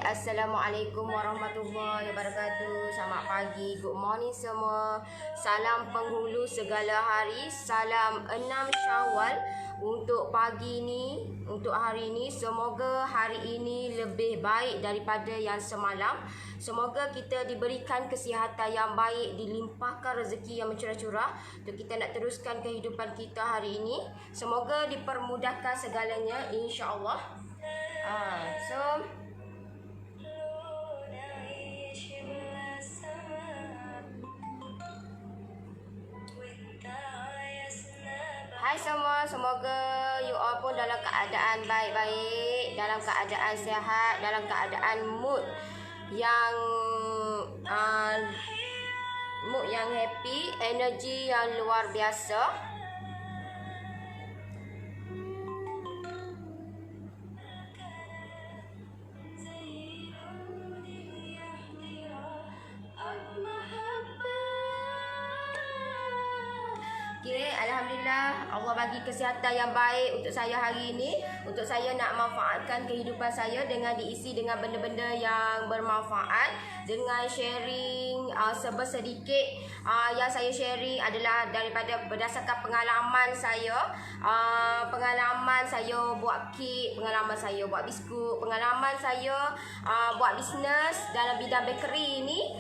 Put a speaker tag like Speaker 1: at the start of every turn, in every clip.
Speaker 1: Assalamualaikum warahmatullahi wabarakatuh. Selamat pagi, good morning semua. Salam penghulu segala hari. Salam 6 Syawal untuk pagi ni, untuk hari ini. Semoga hari ini lebih baik daripada yang semalam. Semoga kita diberikan kesihatan yang baik, dilimpahkan rezeki yang mencurah-curah untuk kita nak teruskan kehidupan kita hari ini. Semoga dipermudahkan segalanya, insya-Allah. So hai semua, semoga you all pun dalam keadaan baik-baik, dalam keadaan sihat, dalam keadaan mood yang happy, energi yang luar biasa. Okay, Alhamdulillah Allah bagi kesihatan yang baik untuk saya hari ini. Untuk saya nak manfaatkan kehidupan saya dengan diisi dengan benda-benda yang bermanfaat, dengan sharing sedikit yang saya sharing adalah daripada berdasarkan pengalaman saya. Pengalaman saya buat kek, pengalaman saya buat biskut, pengalaman saya buat bisnes dalam bidang bakery ni.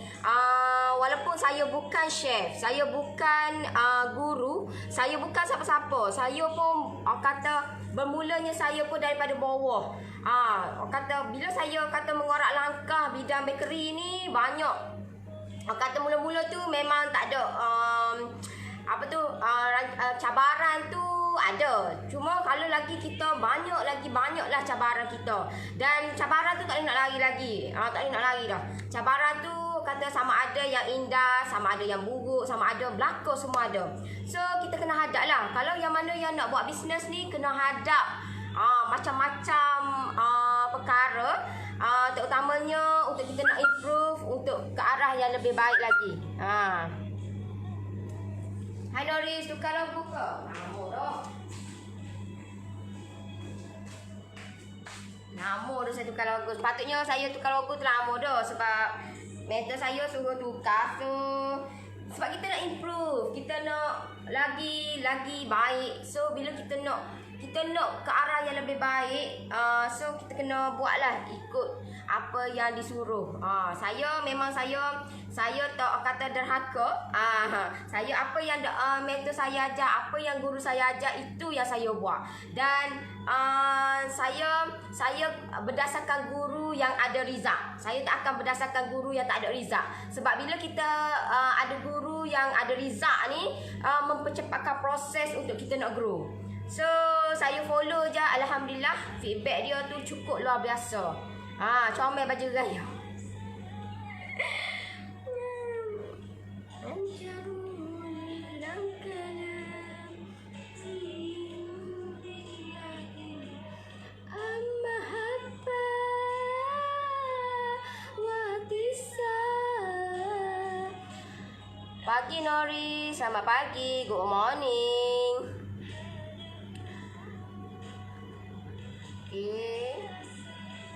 Speaker 1: Walaupun saya bukan chef, saya bukan guru, saya bukan siapa-siapa. Saya pun kata bermulanya saya pun daripada bawah. Kata bila saya kata mengorak langkah bidang bakery ni banyak. Kata mula-mula tu memang tak ada cabaran tu ada. Cuma kalau lagi kita banyaklah cabaran kita. Dan cabaran tu tak boleh nak lari lagi. Tak boleh nak lari dah. Cabaran tu kata sama ada yang indah, sama ada yang buruk, sama ada belaka, semua ada. So kita kena hadap lah. Kalau yang mana yang nak buat bisnes ni kena hadap macam-macam perkara, terutamanya untuk kita nak improve untuk ke arah yang lebih baik lagi. Hai Noris, tukar logo ke? Lama dah saya tukar logo. Sepatutnya saya tukar logo tu lama dah. Sebab mentor saya suruh tukar. So sebab kita nak improve, kita nak lagi baik. So bila kita nak ke arah yang lebih baik, so kita kena buatlah ikut apa yang disuruh. Saya tak kata derhaka. Saya apa yang mentor saya ajar, apa yang guru saya ajar, itu yang saya buat. Dan saya berdasarkan guru yang ada rizak. Saya tak akan berdasarkan guru yang tak ada rizak. Sebab bila kita ada guru yang ada rizak ni, mempercepatkan proses untuk kita nak grow. So saya follow je, alhamdulillah feedback dia tu cukup luar biasa. Comel baju gaya. Pagi Nori, selamat pagi, good morning. Okay.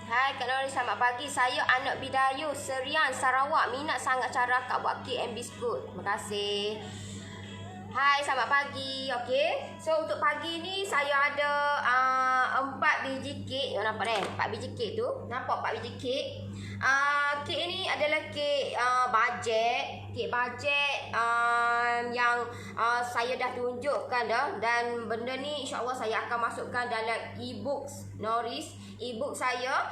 Speaker 1: Hai Kak Nori, selamat pagi. Saya anak Bidayu, Serian, Sarawak. Minat sangat cara Kak buat kek and biskut. Terima kasih. Hai, selamat pagi. Okay. So untuk pagi ni saya ada 4 biji kek. Nampak 4 biji kek tu. Nampak 4 biji kek. Kek ni adalah kek bajet. Kek bajet yang saya dah tunjukkan dah. Dan benda ni insyaAllah saya akan masukkan dalam e-books Noris, e-book saya.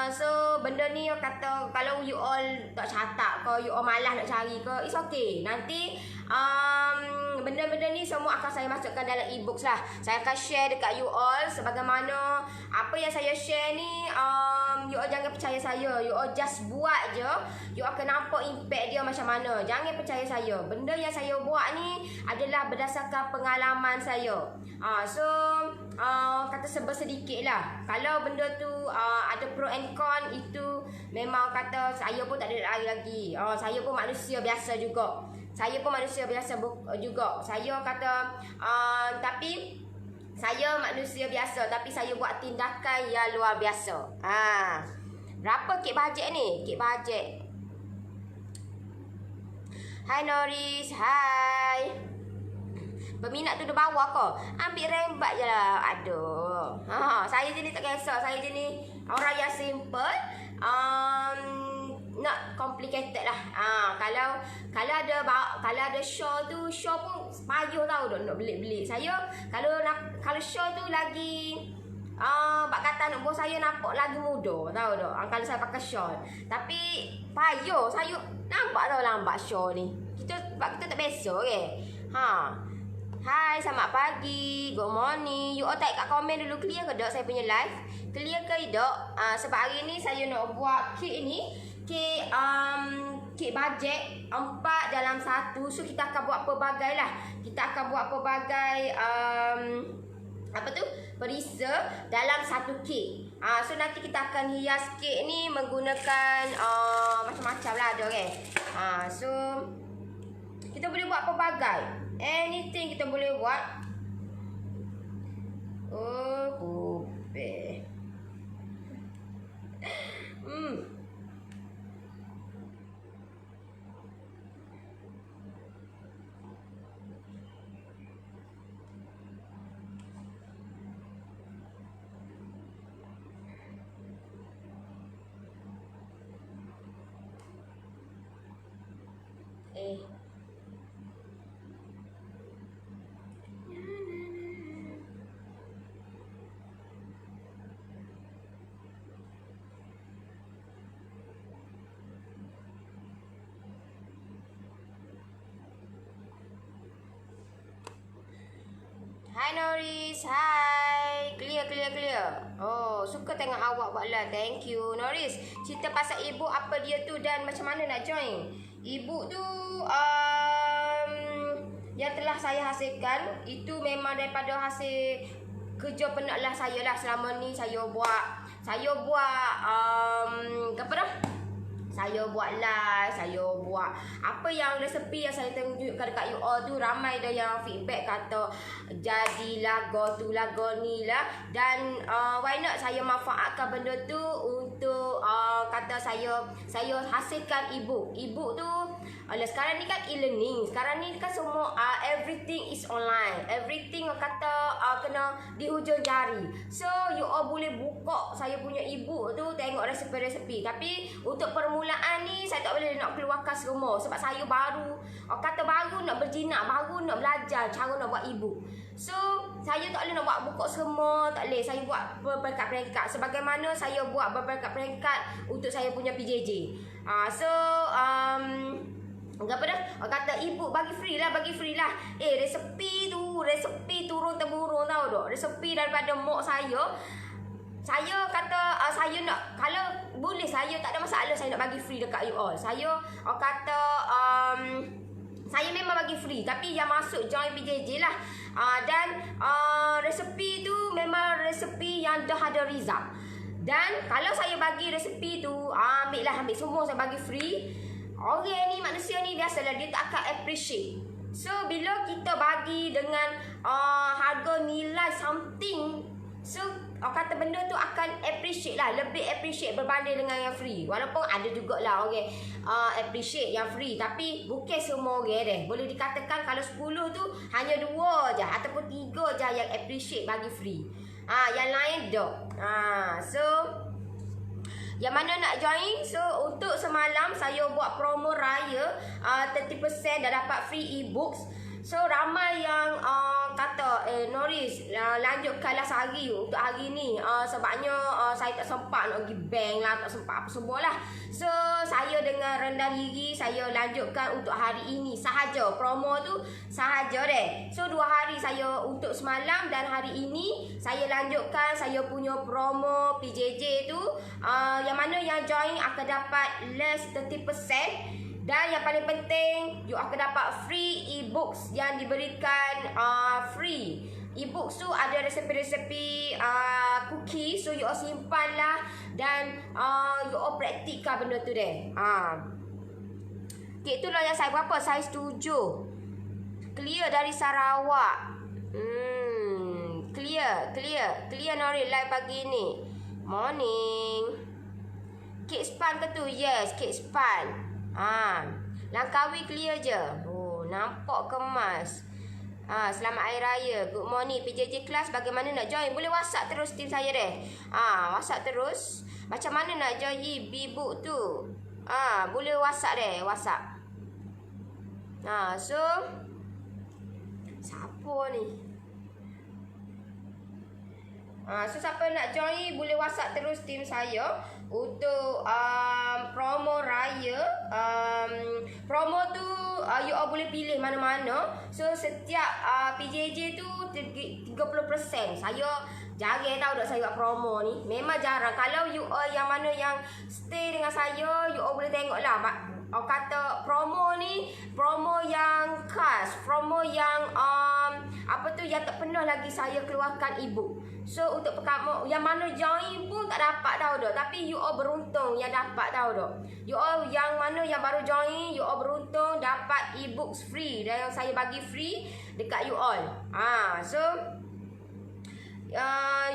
Speaker 1: So benda ni kata kalau you all tak catat ke, you all malas nak cari ke, it's okay. Nanti benda-benda ni semua akan saya masukkan dalam e-books lah. Saya akan share dekat you all sebagaimana apa yang saya share ni. You all jangan percaya saya, you all just buat je. You akan nampak impact dia macam mana. Jangan percaya saya. Benda yang saya buat ni adalah berdasarkan pengalaman saya. So kata sebab sedikit lah. Kalau benda tu ada pro and con, itu memang kata saya pun tak ada lari lagi. Saya pun manusia biasa juga. Saya kata tapi saya manusia biasa, tapi saya buat tindakan yang luar biasa. Berapa kek bajet ni? Kek bajet. Hai Noris, hai. Berminat tu di bawah ke? Ambil rembat je lah. Aduh. Saya jenis tak kisah. Saya jenis orang yang simple. Not complicated lah. Kalau ada show tu, show pun payuh tau dah nak belik-belik. Saya kalau show tu lagi bak kata nak buat saya nampak lagi muda tahu dah. Kalau saya pakai shawl. Tapi payuh saya nampak tau lambat show ni. Kita tak biasa ke. Hai, selamat pagi. Good morning. You all type kat komen dulu, clear ke tak saya punya live? Clear ke tak? Sebab hari ni saya nak buat kek ni. Kek bajet 4 dalam 1. So kita akan buat pelbagai lah. Kita akan buat pelbagai perisa dalam satu kek. So nanti kita akan hias kek ni menggunakan macam-macam lah ada okay? So kita boleh buat pelbagai. Anything kita boleh buat. Kupeh. Hai Noris, hai. Clear. Oh, suka tengok awak buat live. Thank you Noris. Cerita pasal ibu apa dia tu dan macam mana nak join. Ibu tu yang telah saya hasilkan itu memang daripada hasil kerja penatlah saya lah selama ni. Saya buat apa dah? Saya buat live, saya buat apa yang resepi yang saya tunjukkan dekat you all tu. Ramai dah yang feedback kata jadi lagu tu lagu ni lah. Dan why not saya manfaatkan benda tu untuk kata saya hasilkan ebook. Ebook tu sekarang ni kan e-learning. Sekarang ni kan semua everything is online. Everything kata kena di hujung jari. So you all boleh buka saya punya ebook tu, tengok resepi-resepi. Tapi untuk permulaan ni saya tak boleh nak keluarkan semua sebab saya baru nak berjinak, baru nak belajar cara nak buat ebook. So saya tak boleh nak buat buka semua, tak boleh. Saya buat berperingkat-peringkat sebagaimana saya buat berperingkat-peringkat untuk saya punya PJJ. Apa dah? Kata ebook bagi free lah. Resepi turun-temurun tau dok. Resepi daripada mak saya. Saya kata saya nak, kalau boleh saya tak ada masalah saya nak bagi free dekat you all. Saya kata saya memang bagi free tapi yang masuk join PJJ lah. Dan resepi tu memang resepi yang dah ada result. Dan kalau saya bagi resepi tu ambil semua saya bagi free. Orang ni manusia ni biasalah dia tak akan appreciate. So bila kita bagi dengan harga nilai something, so kata benda tu akan appreciate lah, lebih appreciate berbanding dengan yang free. Walaupun ada jugalah orang appreciate yang free, tapi bukan semua orang deh. Boleh dikatakan kalau 10 tu hanya 2 je ataupun 3 je yang appreciate bagi free. Yang lain tak. So yang mana nak join? So untuk semalam saya buat promo raya 30% dah dapat free e-books. So ramai yang kata Noris lanjutkanlah sehari untuk hari ni. Sebabnya saya tak sempat nak pergi bank lah, tak sempat apa semua lah. So saya dengan rendah diri saya lanjutkan untuk hari ini sahaja. Promo tu sahaja deh. So 2 hari saya untuk semalam dan hari ini saya lanjutkan saya punya promo PJJ tu. Yang mana yang join akan dapat less 30%. Dan yang paling penting, you akan dapat free e-books yang diberikan free. E-books tu ada resepi-resepi cookie, so you all simpan lah dan you all praktikkan benda tu deh. Kek tu lah yang saya berapa? Saiz 7. Clear dari Sarawak. Clear Nori live pagi ni. Morning. Kek span ke tu? Yes, kek span. Langkawi clear je. Oh, nampak kemas. Selamat Hari Raya. Good morning. PJJ kelas bagaimana nak join? Boleh WhatsApp terus tim saya deh. WhatsApp terus. Macam mana nak join e-book tu? Boleh WhatsApp deh, WhatsApp. So siapa ni? So siapa nak join boleh WhatsApp terus tim saya untuk promo raya. Promo tu you all boleh pilih mana-mana. So setiap PJJ tu 30%. Saya jarang tahu dak saya buat promo ni. Memang jarang. Kalau you all yang mana yang stay dengan saya, you all boleh tengoklah. Kata promo ni promo yang khas, promo yang yang tak pernah lagi saya keluarkan ebook. So untuk kamu yang mana join pun tak dapat tahu dah. Tapi you all beruntung yang dapat tahu dah. You all yang mana yang baru join, you all beruntung dapat ebooks free dan yang saya bagi free dekat you all. So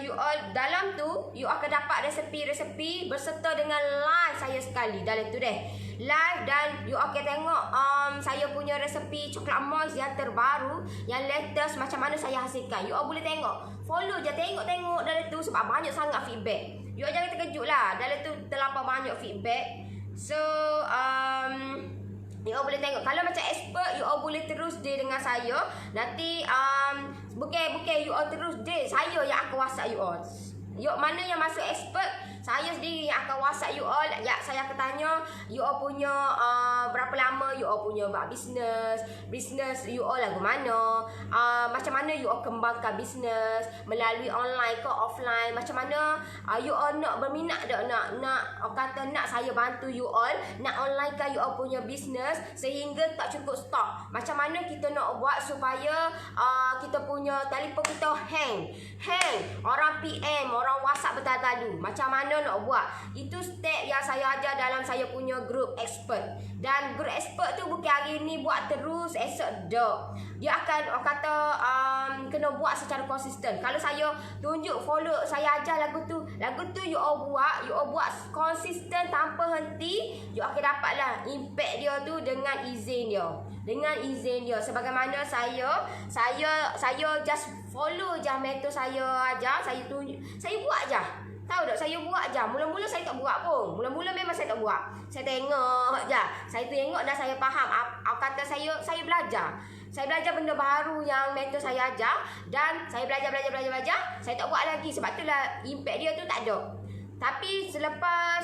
Speaker 1: you all dalam tu you akan dapat resepi-resepi berserta dengan live saya sekali dalam tu deh. Live dan you akan tengok saya punya resepi coklat moist yang terbaru, yang latest macam mana saya hasilkan. You all boleh tengok. Follow je, tengok-tengok dalam tu sebab banyak sangat feedback. You all jangan terkejut lah. Dalam tu terlampau banyak feedback. So you all boleh tengok. Kalau macam expert, you all boleh terus day dengan saya. Nanti bukan you all terus day. Saya yang akan WhatsApp you all. Mana yang masuk expert, saya sendiri yang akan WhatsApp you all. Ya, saya akan tanya you all punya berapa lama you all punya buat business you all lagu mana, macam mana you all kembangkan business melalui online ke offline, macam mana you all nak berminat tak nak saya bantu you all nak online kan you all punya business sehingga tak cukup stok. Macam mana kita nak buat supaya kita punya telefon kita hang orang PM, orang WhatsApp bertalu. Macam mana nak buat? Itu step yang saya ajar dalam saya punya group expert. Dan group expert tu bukan hari ni buat terus, esok dak. Dia akan kena buat secara konsisten. Kalau saya tunjuk follow, saya ajar lagu tu you all buat konsisten tanpa henti, you akan dapatlah impact dia tu dengan izin dia. Sebagaimana saya just follow je metod saya ajar, saya tunjuk, saya buat je. Tahu tak, saya buat je. Mula-mula saya tak buat pun. Mula-mula memang saya tak buat. Saya tengok je. Saya tengok dan saya faham. Kata saya belajar. Saya belajar benda baru yang mentor saya ajar. Dan saya belajar. Saya tak buat lagi. Sebab itulah impact dia tu tak ada. Tapi selepas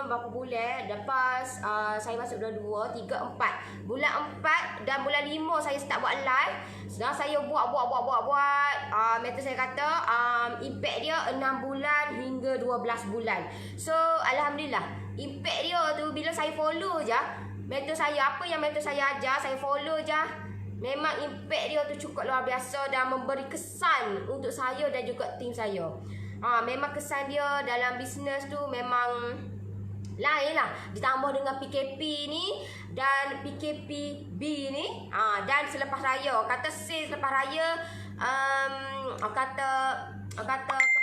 Speaker 1: berapa bulan? Lepas saya masuk bulan 2, 3, 4. Bulan 4 dan bulan 5 saya start buat live. Dan saya buat. Mentor saya kata impact dia 6 bulan hingga 12 bulan. So alhamdulillah, impact dia tu bila saya follow je mentor saya, apa yang mentor saya ajar, saya follow je. Memang impact dia tu cukup luar biasa dan memberi kesan untuk saya dan juga tim saya. Memang kesan dia dalam bisnes tu memang lain lah. Ditambah dengan PKP ni dan PKPB ni, dan selepas raya, kata sales selepas raya, kata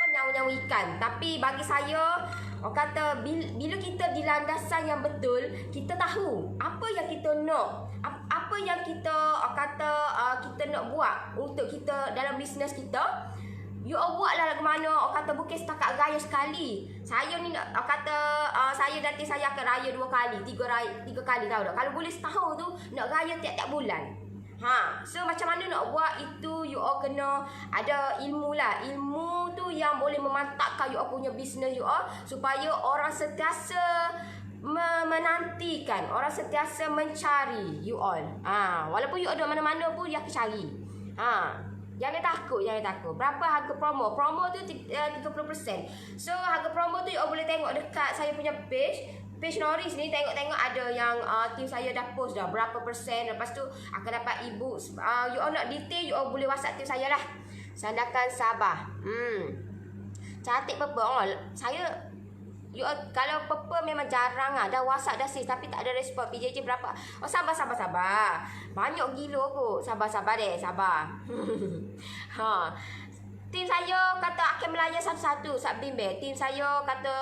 Speaker 1: nyawa-nyawa ikan. Tapi bagi saya, kata bila kita di landasan yang betul, kita tahu apa yang kita nak, apa yang kita kita nak buat untuk kita dalam bisnes kita. You all buatlah lagu mana, kata bukan setakat raya sekali. Saya ni nak saya nanti saya akan raya 2 kali, 3 kali, tahu tak? Kalau boleh setahun tu nak raya tiap-tiap bulan. So macam mana nak buat itu, you all kena ada ilmu lah. Ilmu tu yang boleh memantapkan you all punya business you all, supaya orang sentiasa menantikan, orang sentiasa mencari you all. Walaupun you all ada mana-mana pun dia akan cari. Jangan takut. Berapa harga promo? Promo tu 30%. So harga promo tu you all boleh tengok dekat saya punya page Norris ni. Tengok ada yang tim saya dah post dah berapa persen. Lepas tu akan dapat ebook. You all nak detail, you all boleh WhatsApp tim saya lah. Sandakan Sabah. Cantik purple. Saya you all, kalau purple memang jarang lah. Dah WhatsApp dah sis tapi tak ada respon. PJJ berapa? Sabar. Banyak gila kot. Sabar deh. Tim saya kata akan melayan satu-satu sat bimbel. Tim saya kata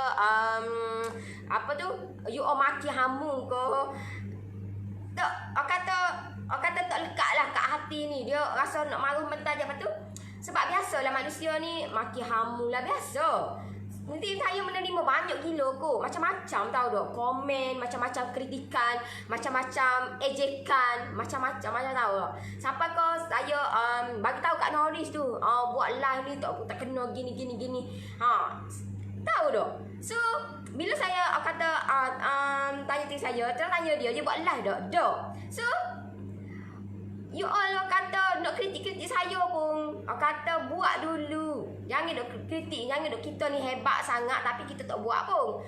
Speaker 1: apa tu? You all maki hamu ke. Tak, orang kata tak lekat lah kat hati ni. Dia rasa nak marah mentah je. Lepas tu sebab biasalah manusia ni maki hamu lah biasa. Nanti saya menerima banyak gila kot. Macam-macam tahu tak. Komen, macam-macam kritikan, macam-macam ejekan, macam-macam tahu tak. Sampai ke saya bagi tahu kat Norris tu, buat live ni tak kena gini. Tahu tak. So, bila saya kata tanya tim saya, terus tanya dia buat live tak? Tak. So, you all kata nak kritik saya pun, kata buat dulu. Jangan duk kritik, jangan duk kita ni hebat sangat tapi kita tak buat pun.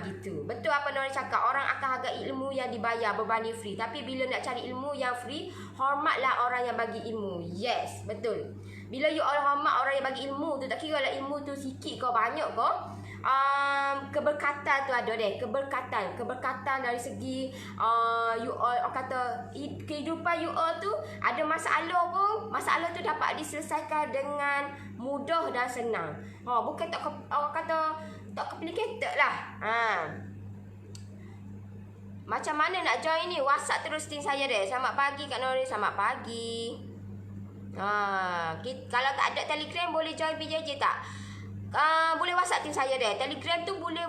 Speaker 1: Gitu. Betul apa Nori cakap, orang akan hargai ilmu yang dibayar berbanding free. Tapi bila nak cari ilmu yang free, hormatlah orang yang bagi ilmu. Yes, betul. Bila you all hormat orang yang bagi ilmu tu, tak kira lah ilmu tu sikit ke banyak ke, keberkatan tu ada deh. Keberkatan dari segi you all kata kehidupan you all tu ada masalah pun, masalah tu dapat diselesaikan dengan mudah dan senang. Bukan tak orang kata tak complicated lah. Macam mana nak join ni? WhatsApp terus tim saya deh. Selamat pagi Kak Nori, selamat pagi. Kalau tak ada Telegram boleh join PJJ tak? Boleh WhatsApp tim saya deh. Telegram tu boleh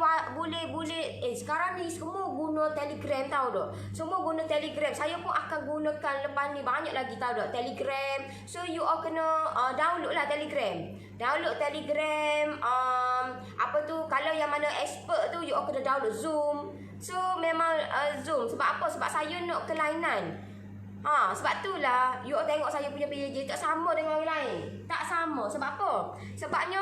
Speaker 1: sekarang ni semua guna Telegram tahu tak. Semua guna Telegram. Saya pun akan gunakan lepas ni banyak lagi tahu tak Telegram. So you all kena download lah Telegram. Download Telegram. Apa tu, kalau yang mana expert tu you all kena download Zoom. So memang Zoom. Sebab apa? Sebab saya nak kelainan. Sebab tu lah you all tengok saya punya PJJ tak sama dengan orang lain. Tak sama. Sebab apa? Sebabnya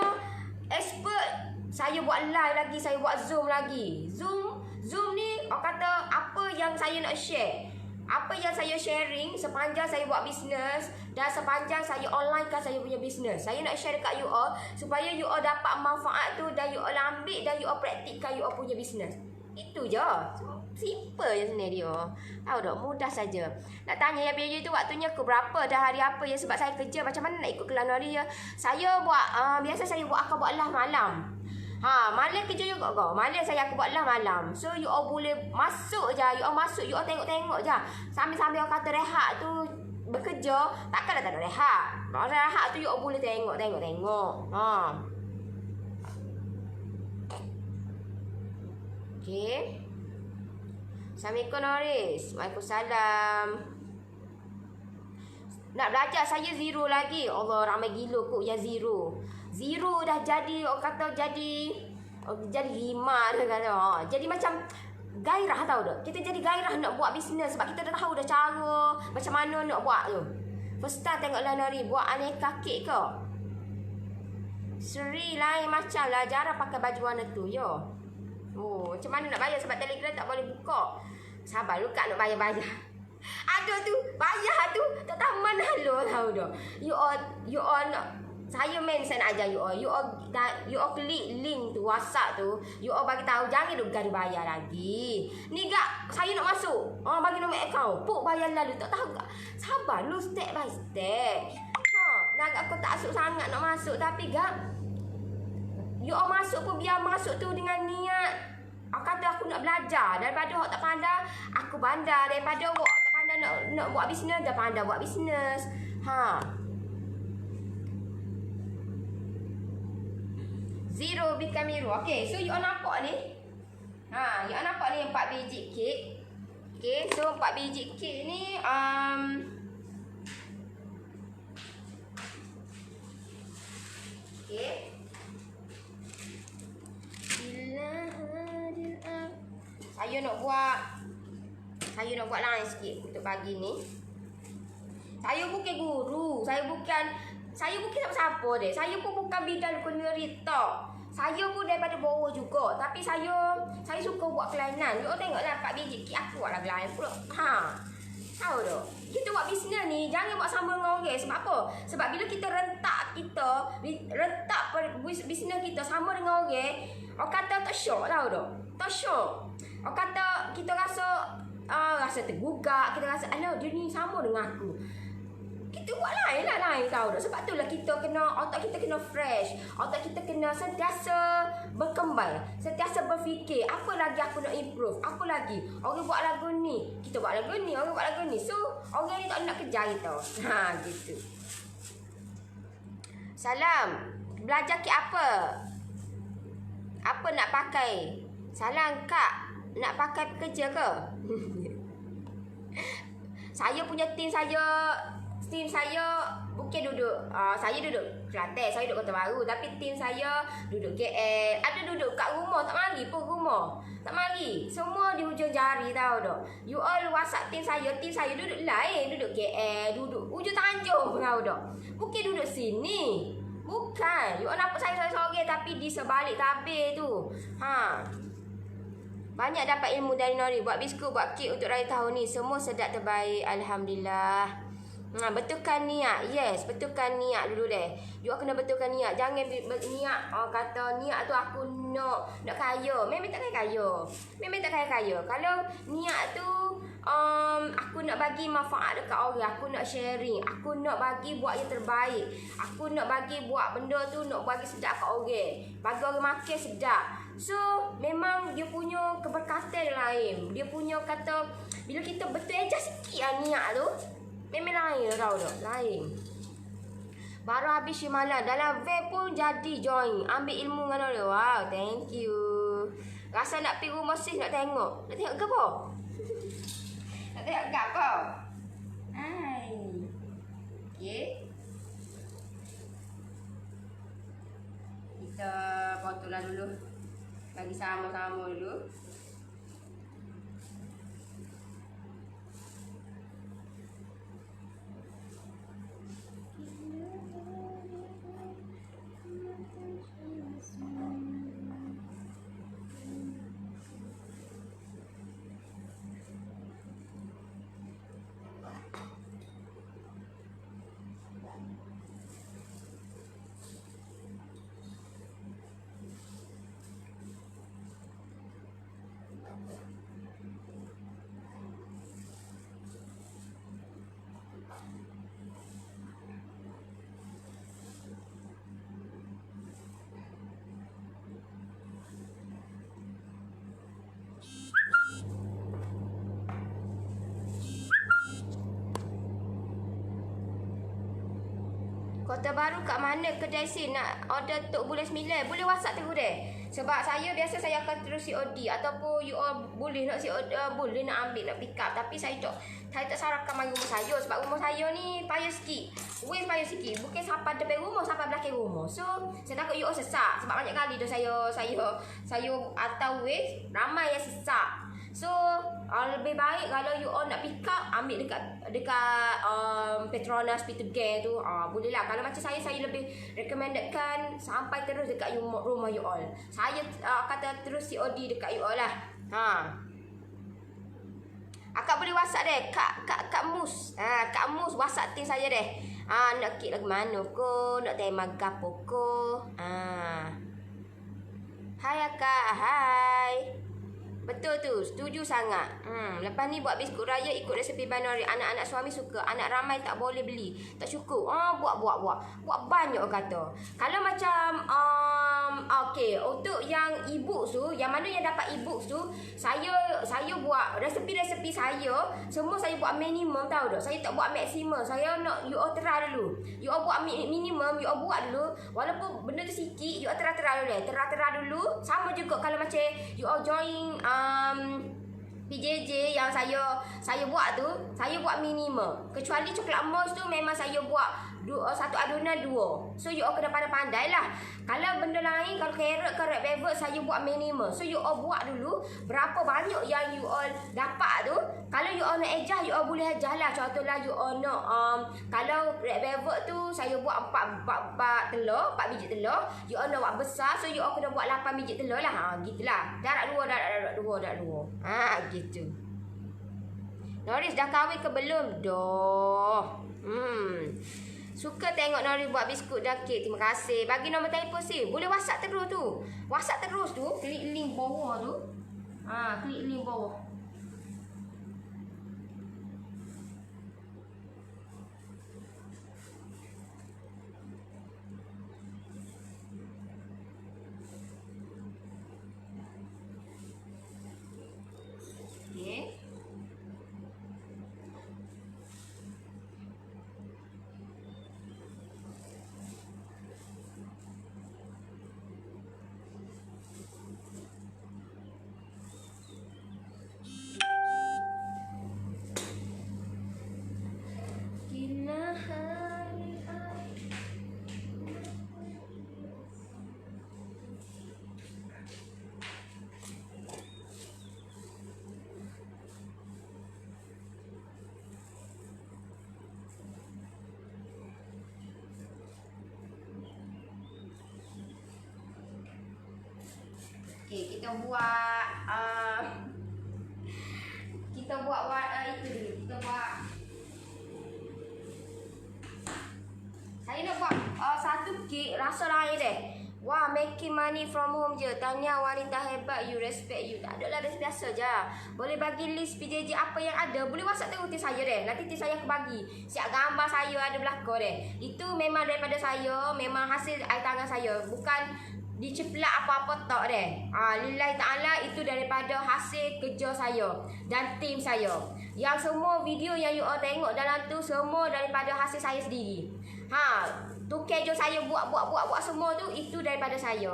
Speaker 1: expert saya buat live lagi, saya buat Zoom lagi. Zoom ni orang kata apa yang saya nak share, apa yang saya sharing sepanjang saya buat bisnes dan sepanjang saya online kan saya punya bisnes, saya nak share dekat you all supaya you all dapat manfaat tu dan you all ambil dan you all praktikkan you all punya bisnes. Itu je. Simple je sebenarnya dia. Tahu tak? Mudah saja. Nak tanya yang PJJ tu waktunya ke berapa dah hari apa ya, sebab saya kerja macam mana nak ikut kelas Nori ya. Saya buat biasa saya akan buat live malam. Malam kerja juga kau. Malam saya akan buat live malam. So you all boleh masuk je. You all masuk, you all tengok-tengok je. Sambil-sambil orang kata rehat tu bekerja, takkanlah tak ada rehat. Kalau rehat tu you all boleh tengok. Okay. Assalamualaikum Noris. Waalaikumsalam. Nak belajar saya zero lagi. Allah, ramai gila kot yang zero. Zero dah jadi, orang kata jadi lima dah kata. Jadi macam gairah tahu tak? Kita jadi gairah nak buat bisnes sebab kita dah tahu dah cara macam mana nak buat tu. First time tengoklah Nori buat aneka kek ke. Seri lain macam lah, jarang pakai baju warna tu yo. Macam mana nak bayar sebab Telegram tak boleh buka. Sabar lu Kak nak bayar. Ada tu, bayar tu tak tahu mana lo tahu dah. You all nak saya mention aja you all klik link tu WhatsApp tu, you all bagi tahu jangan duk gaduh bayar lagi. Ni gak saya nak masuk. Bagi nombor akaun, puk bayar lalu tak tahu gak. Sabar lu step by step. Nak aku tak asuk sangat nak masuk tapi gak you all masuk pun biar masuk tu dengan niat. Kata aku nak belajar. Daripada awak tak pandai, aku pandai. Daripada awak tak pandai nak buat bisnes, dah pandai buat bisnes. Zero become hero. Okay, so you all nampak ni. You all nampak ni 4 biji kek. Okay, so 4 biji kek ni okay. Saya nak buat lain sikit untuk pagi ni. Saya bukan guru, saya bukan siapa-siapa deh. Saya pun bukan bidang kuliah tak. Saya pun daripada bawah juga, tapi saya suka buat kelainan. You tengoklah 4 biji kek aku buatlah kelainan pula. Tahu tak? Kita buat bisnes ni jangan buat sama dengan orang. Sebab apa? Sebab bila kita rentak bisnes kita sama dengan orang kata tak syok tahu tak? Tak syok. Orang kata kita rasa tergugak, kita rasa alah dia ni sama dengan aku. Kita buat lain lah, lain tahu tak. Sebab itulah kita kena, otak kita kena fresh. Otak kita kena sentiasa berkembang, sentiasa berfikir, apa lagi aku nak improve, apa lagi. Orang buat lagu ni, kita buat lagu ni, orang buat lagu ni. So, orang ni tak nak kejar kita. Ha, gitu. Salam. Belajar ke apa? Apa nak pakai? Salam kak. Nak pakai pekerja ke? Saya punya tim saya bukan duduk, saya duduk Kelantan, saya duduk Kota Baru, tapi tim saya duduk KL. Ada duduk kat rumah, tak mari pun rumah. Tak mari. Semua di hujung jari tahu tak. You all WhatsApp tim saya duduk lain, duduk KL, duduk hujung Tanjung tahu tak. Bukan duduk sini. Bukan. You all nampak saya seorang tapi di sebalik tabir tu. Ha. Banyak dapat ilmu dari Nori. Buat biskut, buat kek untuk raya tahun ni. Semua sedap terbaik. Alhamdulillah. Betulkan niat. Yes, betulkan niat dulu deh. You kena betulkan niat. Jangan niat kata niat tu aku nak kaya. Memang tak kaya. Memang tak kaya. Kalau niat tu aku nak bagi manfaat dekat orang, aku nak sharing, aku nak bagi buat yang terbaik. Aku nak bagi buat benda tu nak bagi sedap kat orang. Bagi orang makan sedap. So, memang dia punya keberkatan lain. Dia punya kata bila kita betul adjust sikit niat tu, memang lain tau tak? Lain. Baru habis malam. Dalam van pun jadi join. Ambil ilmu dengan dia. Wow, thank you. Rasa nak pergi rumah sis nak tengok. Nak tengok ke apa? Nak tengok ke apa? Hai. Okay. Kita potonglah dulu. Bagi sama-sama dulu. Kota Baru kat mana kedai sin nak order untuk bulan 9? Boleh WhatsApp terus deh. Sebab saya biasa saya akan terus COD ataupun you all boleh nak COD, boleh nak ambil nak pick up, tapi saya tak sarankan mari rumah saya sebab rumah saya ni payah sikit. Waste payah sikit. Bukan sampai depan rumah, sampai belakang rumah. So, saya takut you all sesak sebab banyak kali dah saya atau waste ramai yang sesak. So, lebih baik kalau you all nak pick up, ambil dekat Petronas Petergen tu. Boleh lah. Kalau macam saya lebih recommendedkan sampai terus dekat rumah you all. Saya kata terus COD dekat you all lah. Akak boleh WhatsApp deh. Kak Mus. Kak Mus WhatsApp tim saya deh. Nak kek lagu mana ko, nak tema gapo ko. Hai akak, hai. Betul tu, setuju sangat. Lepas ni buat biskut raya ikut resepi Banori. Anak-anak suami suka, anak ramai tak boleh beli. Tak cukup. Buat banyak kata. Kalau macam okey, untuk yang e-book tu, yang mana yang dapat e-book tu, saya buat resepi-resepi saya, semua saya buat minimum tahu tak. Saya tak buat maksimum. Saya nak you all try dulu. You all buat minimum, you all buat dulu. Walaupun benda tu sikit, you all try dulu deh. Try dulu. Sama juga kalau macam you all join PJJ yang saya buat tu, saya buat minimum. Kecuali coklat mouse tu memang saya buat satu adunan dua. So you all kena pandai lah. Kalau benda lain, kalau carrot velvet, saya buat minimum. So you all buat dulu berapa banyak yang you all dapat tu. Kalau you all nak adjust, you all boleh adjust lah. Contohlah you all nak kalau red velvet tu saya buat 4 biji telur. You all nak buat besar, so you all kena buat 8 biji telur lah. Gitulah. Darab dua. Gitu. Noris dah kahwin ke belum? Dah. Suka tengok Nori buat biskut dan kek. Terima kasih. Bagi nombor telefon sih. Boleh WhatsApp terus tu. WhatsApp terus tu. Klik link bawah tu. Klik link bawah. Okey, kita buat itu dulu. Kita buat saya nak buat satu kek rasa lain deh. Wah, making money from home je. Tahniah wanita hebat, you respect you. Tak adalah biasa je. Boleh bagi list PJJ apa yang ada. Boleh WhatsApp tengok tim saya deh. Nanti tim saya aku bagi. Siap gambar saya ada belakang deh. Itu memang daripada saya, memang hasil air tangan saya. Bukan diceplak apa-apa tak deh. Lillahi ta'ala, itu daripada hasil kerja saya dan tim saya. Yang semua video yang you all tengok dalam tu semua daripada hasil saya sendiri. Tu kerja saya buat semua tu itu daripada saya.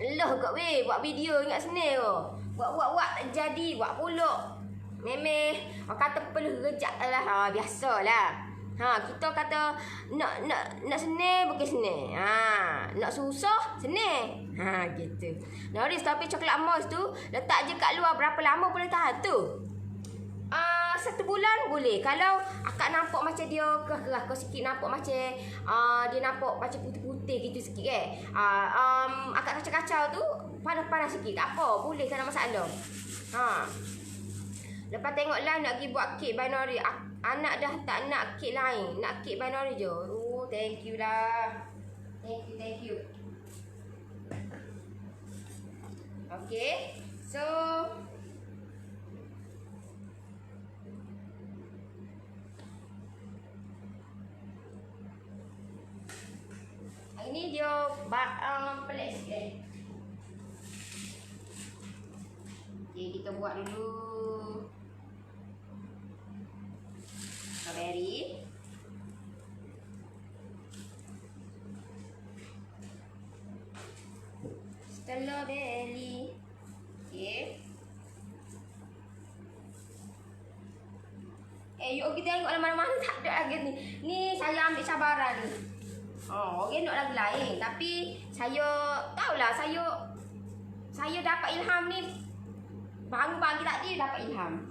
Speaker 1: Elah kat weh buat video ingat senang ke. Buat tak jadi, buat pula. Memeh kata perlu rejak lah. Biasalah. Kita kata nak senang bukan senang. Nak susah senang. Gitu. Noris, tapi coklat mouse tu letak je kat luar berapa lama boleh tahan tu? 1 bulan boleh. Kalau akak nampak macam dia kerah sikit, nampak macam dia nampak macam putih-putih gitu sikit akak kacau-kacau tu panas-panas sikit. Tak apa, boleh, tak ada masalah. Lepas tengoklah nak pergi buat kek binary. Anak dah tak nak kek lain, nak kek binary je. Thank you lah. Thank you. Okay, so ini dia pelik sikit. Okay, kita buat dulu strawberry. Strawberry. Okay. Yuk kita tengok mana-mana tak ada lagi ni. Ni saya ambil cabaran ni. Orang nak lagu lain, tapi saya tahulah saya dapat ilham ni baru pagi tadi dapat ilham.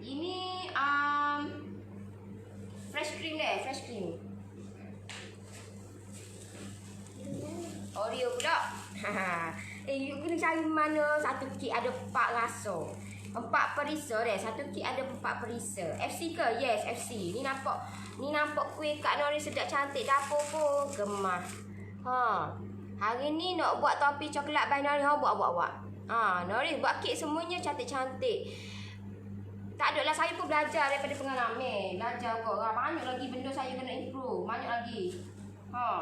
Speaker 1: Ini fresh cream deh, fresh cream. Oreo pula. You kena cari mana satu kek ada 4 rasa. 4 perisa deh. Satu kek ada 4 perisa. FC ke? Yes, FC. Ni nampak kuih Kak Nori sedap cantik. Dapur pun gemah. Hari ni nak buat topi coklat binary. Buat. Nori buat kek semuanya cantik-cantik. Tak adalah, saya pun belajar daripada pengalaman. Belajar kok. Banyak lagi benda saya kena improve. Banyak lagi.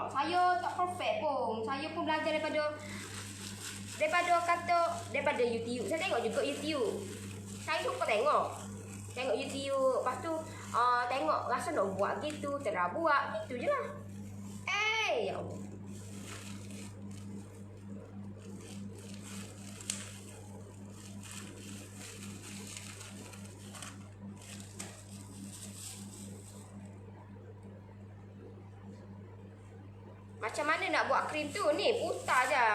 Speaker 1: Saya tak perfect pun. Saya pun belajar daripada YouTube. Saya tengok juga YouTube. Saya suka tengok YouTube. Lepas tu tengok rasa nak buat gitu, terah buat gitu je lah. Ya Allah. Macam mana nak buat krim tu? Ni putar je.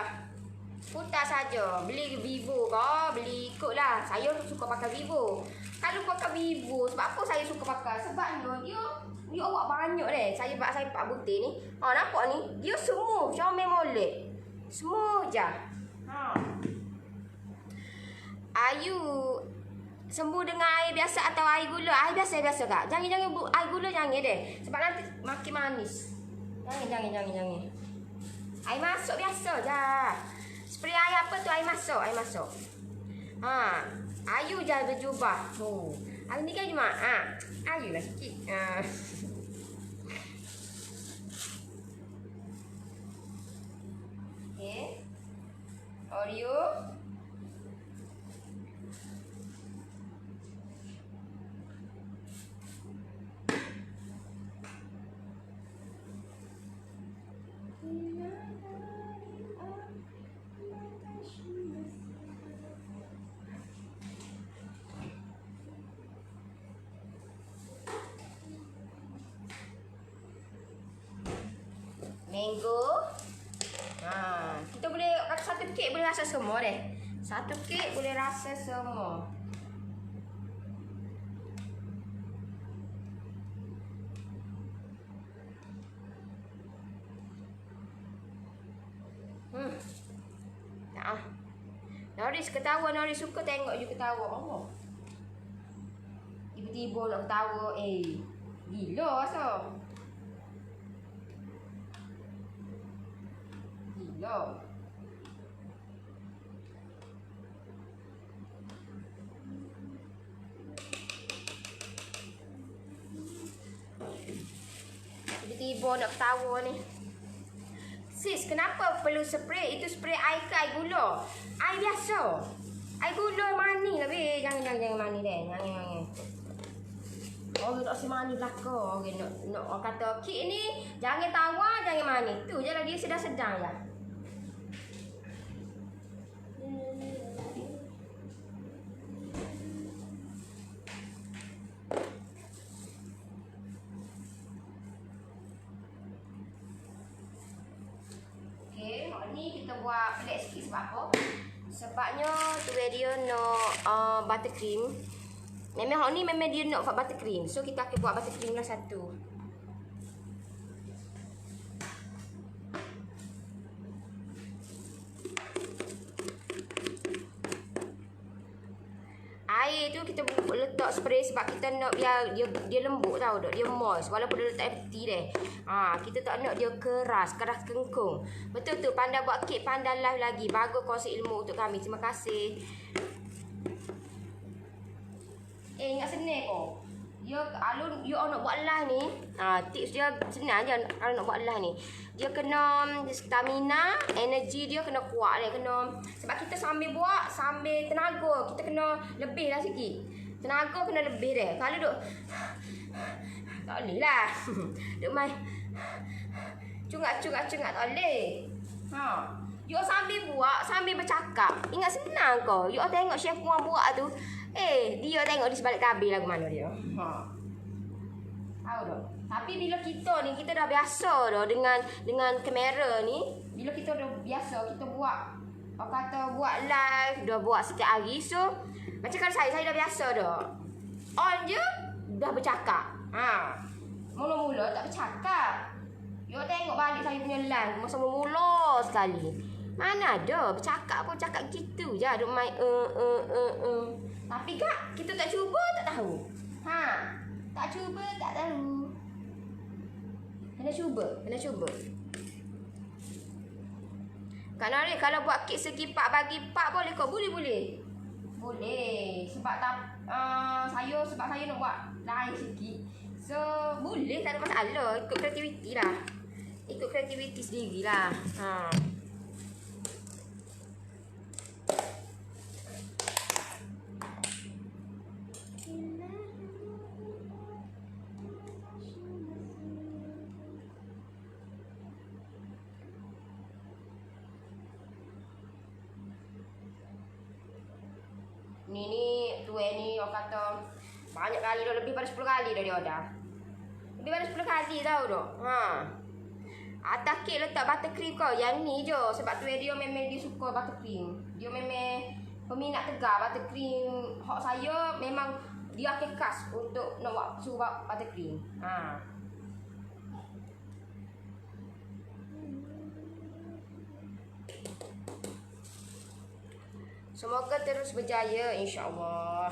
Speaker 1: Putar saja. Beli Vivo ke, beli ikutlah. Saya suka pakai Vivo. Kalau pakai Vivo, sebab apa saya suka pakai? Sebabnya dia awak banyak deh. Saya pakai butir ni. Nampak ni? Dia semua comel molek. Semua je. Ayu sembuh dengan air biasa atau air gula? Air biasa Kak. Jangan air gula jangan deh. Sebab nanti makin manis. Jangan. Air masuk biasa je. Spray air apa tu? Air masuk. Ayu je berjubah. Hari ni kan Jumaat. Ayu lah sikit. Okay. Oreo. mango. Kita boleh kata satu kek boleh rasa semua deh. Satu kek boleh rasa semua. Noris ketawa, Noris suka tengok you ketawa. Oh. Tiba-tiba nak ketawa, gila asal. Gila. Tiba-tiba nak ketawa ni. Sis, kenapa perlu spray? Itu spray air ke air gula? Air biasa. Air gula mani lah, be. Jangan mani deh. Jangan. Orang tak si mani belakang. Orang nak orang kata, kek ni jangan tawar, jangan mani. Tu je lah dia sedang-sedang lah. Ni kita buat pelik sikit sebab apa? Sebabnya tu dia nak buttercream. Memang ni memang dia nak buttercream. So kita akan buat buttercream lah satu. Air tu kita letak spray sebab kita nak biar dia lembut tau dok. Dia moist walaupun dia letak empty deh. Kita tak nak dia keras kengkung. Betul tu, pandai buat kek, pandai live lagi. Bagus kongsi ilmu untuk kami. Terima kasih. Ingat senang kau. Alun you nak buat live ni, tips dia senang je kalau nak buat live ni. Dia kena stamina, energi dia kena kuat dia, kena sebab kita sambil buat, sambil tenaga, kita kena lebih lah sikit. Tenaga kena lebih dia. Kalau duk tak boleh lah. Duk main cungak tak boleh. You sambil buat, sambil bercakap. Ingat senang kau. You tengok chef puan buat tu. Dia tengok di sebalik tabir lagu mana dia. Tahu tak? Tapi bila kita ni, kita dah biasa dah dengan kamera ni. Bila kita dah biasa, kita buat, orang kata buat live, dah buat setiap hari. So, macam kalau saya dah biasa dah. On je, dah bercakap. Mula-mula tak bercakap. You tengok balik saya punya live, masa mula sekali. Mana ada, bercakap pun cakap gitu je. Duk main Tapi kak, kita tak cuba tak tahu. Tak cuba tak tahu. Kena cuba. Kak Nari, kalau buat kek segi 4 bagi 4 boleh kau? Boleh. Boleh. Sebab saya nak buat lain sikit. So, boleh, tak ada masalah. Ikut kreativiti lah. Ikut kreativiti sendiri lah. Ni orang kata banyak kali dah, lebih pada 10 kali dah dia order. Lebih pada 10 kali tau dah. Atas kek letak buttercream kau. Yang ni je. Sebab tu dia memang dia suka buttercream. Dia memang peminat tegar buttercream. Hak saya memang dia akan khas untuk nak suruh buat buttercream. Semoga terus berjaya, insya-Allah.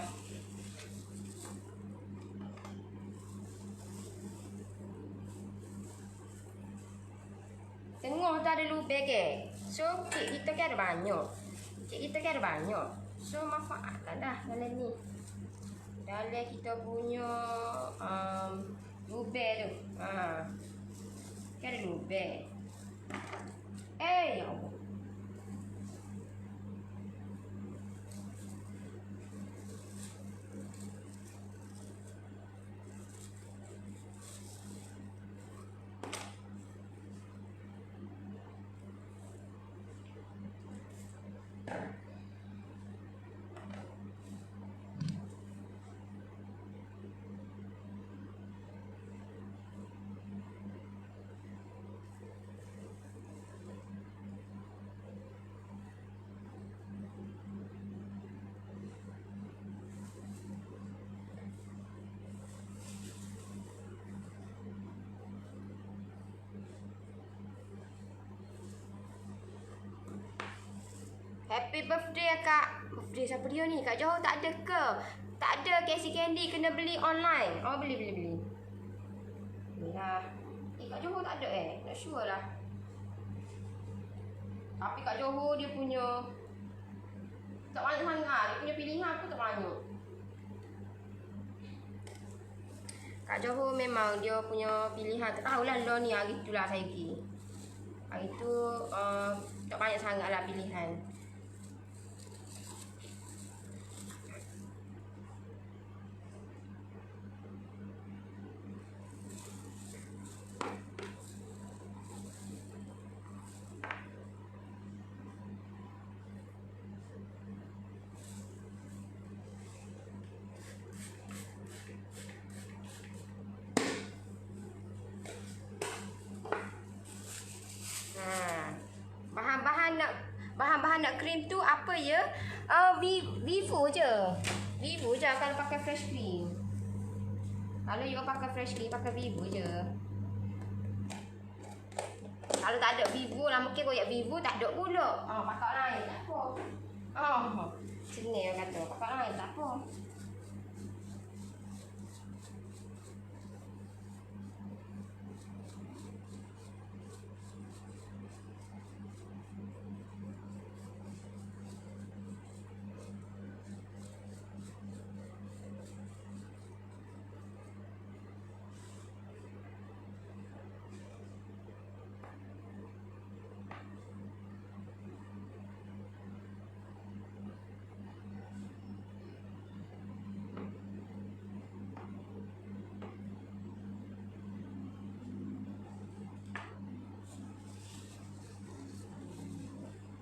Speaker 1: Tengok tu ada lubang ke. So, kek kita kan ada banyak. So, manfaatkan dah dalam ni. Dalam kita punya lubang tu. Kan ada lubang. Ya Allah. Happy birthday Kak. Birthday siapa dia ni? Kak Johor tak ada ke? Tak ada Casey Candy, kena beli online. Oh, beli. Inilah. Kak Johor tak ada Nak sure lah. Tapi Kak Johor dia punya tak banyak sangat. Dia punya pilihan pun tak banyak. Kak Johor memang dia punya pilihan. Tak tahulah lo ni hari tu lah saya pergi. Hari tu tak banyak sangat lah pilihan. Bahan-bahan nak krim tu apa ya? Vivo je. Vivo je kalau pakai fresh cream. Kalau you pakai fresh cream, pakai Vivo je. Kalau tak ada Vivo lah, mungkin koyak Vivo tak ada pula. Pakai lain tak apa. Sini orang kata, pakai lain tak apa.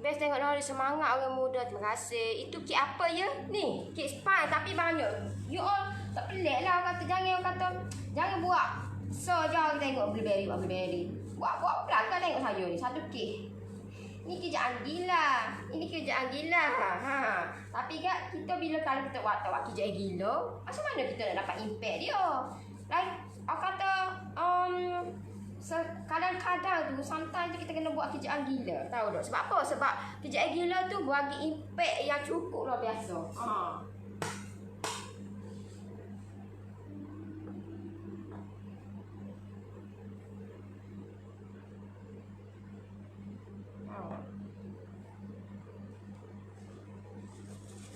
Speaker 1: Best tengok Norris, semangat orang muda. Terima kasih. Itu kek apa ya? Ni, kek span tapi banyak. You all tak pelik lah kata. Jangan buat so je kita tengok blueberry. Buat pelakon tengok saya ni. Satu kek. Ni kerjaan gila. Tapi kan kita kalau kita buat kerjaan gila, macam mana kita nak dapat impact dia? Like, aku kata kadang-kadang tu sometimes tu kita kena buat kerjaan gila. Tahu tak? Sebab apa? Sebab kerjaan gila tu bagi impact yang cukup luar biasa.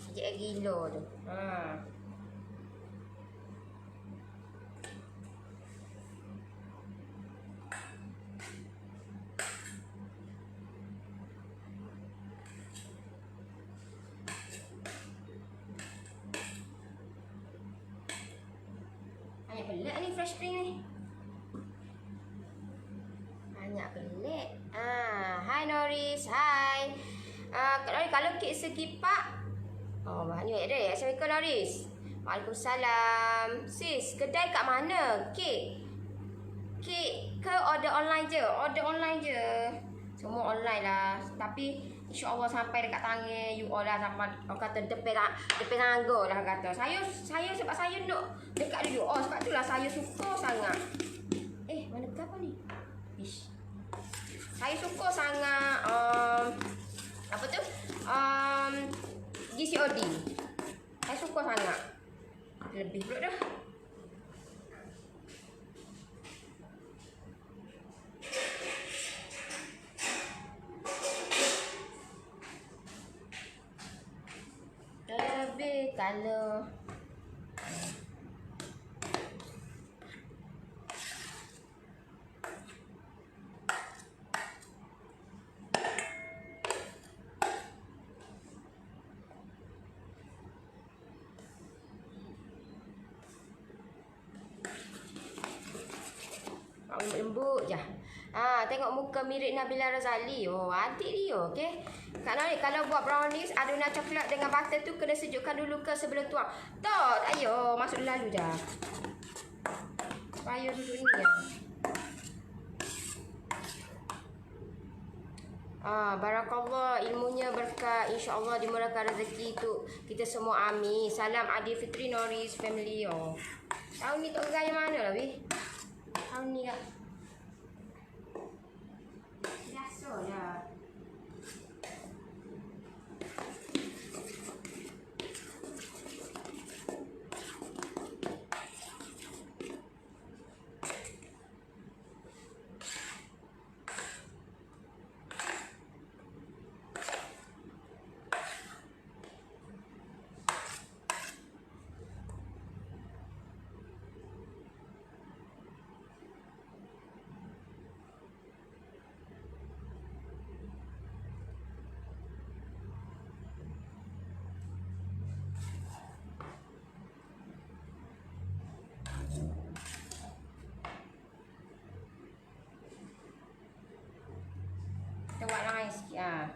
Speaker 1: Kerjaan gila tu. Pelik ni fresh cream ni. Banyak pelik. Hai Norris, hai. Kalau kek segi pak. Banyak ada. Assalamualaikum Norris. Waalaikumsalam. Sis, kedai kat mana? Kek ke order online je? Semua online lah. Tapi InsyaAllah sampai dekat tangan you all lah, sampai orang kata depan tangga lah kata. Saya sebab saya nak dekat dia. Sebab itulah saya suka sangat. Mana berapa ni? Ish. Saya suka sangat apa tu? GCOD. Saya suka sangat. Lebih pula dah. Kalau lembut je. Tengok muka mirip Nabila Razali. Adik dia, okey. Kak Nori, kalau buat brownies adunan coklat dengan butter tu kena sejukkan dulu ke sebelum tuang? Tak payah, masuk lalu je. Payah duduk ni je. Barakallah, ilmunya berkat, insya-Allah dimurahkan rezeki tu kita semua, amin. Salam Adi Fitri Norris family. Tahun ni tak gaya mana lah weh. Tahun ni kan biasa lah. Kita buat lain sikit.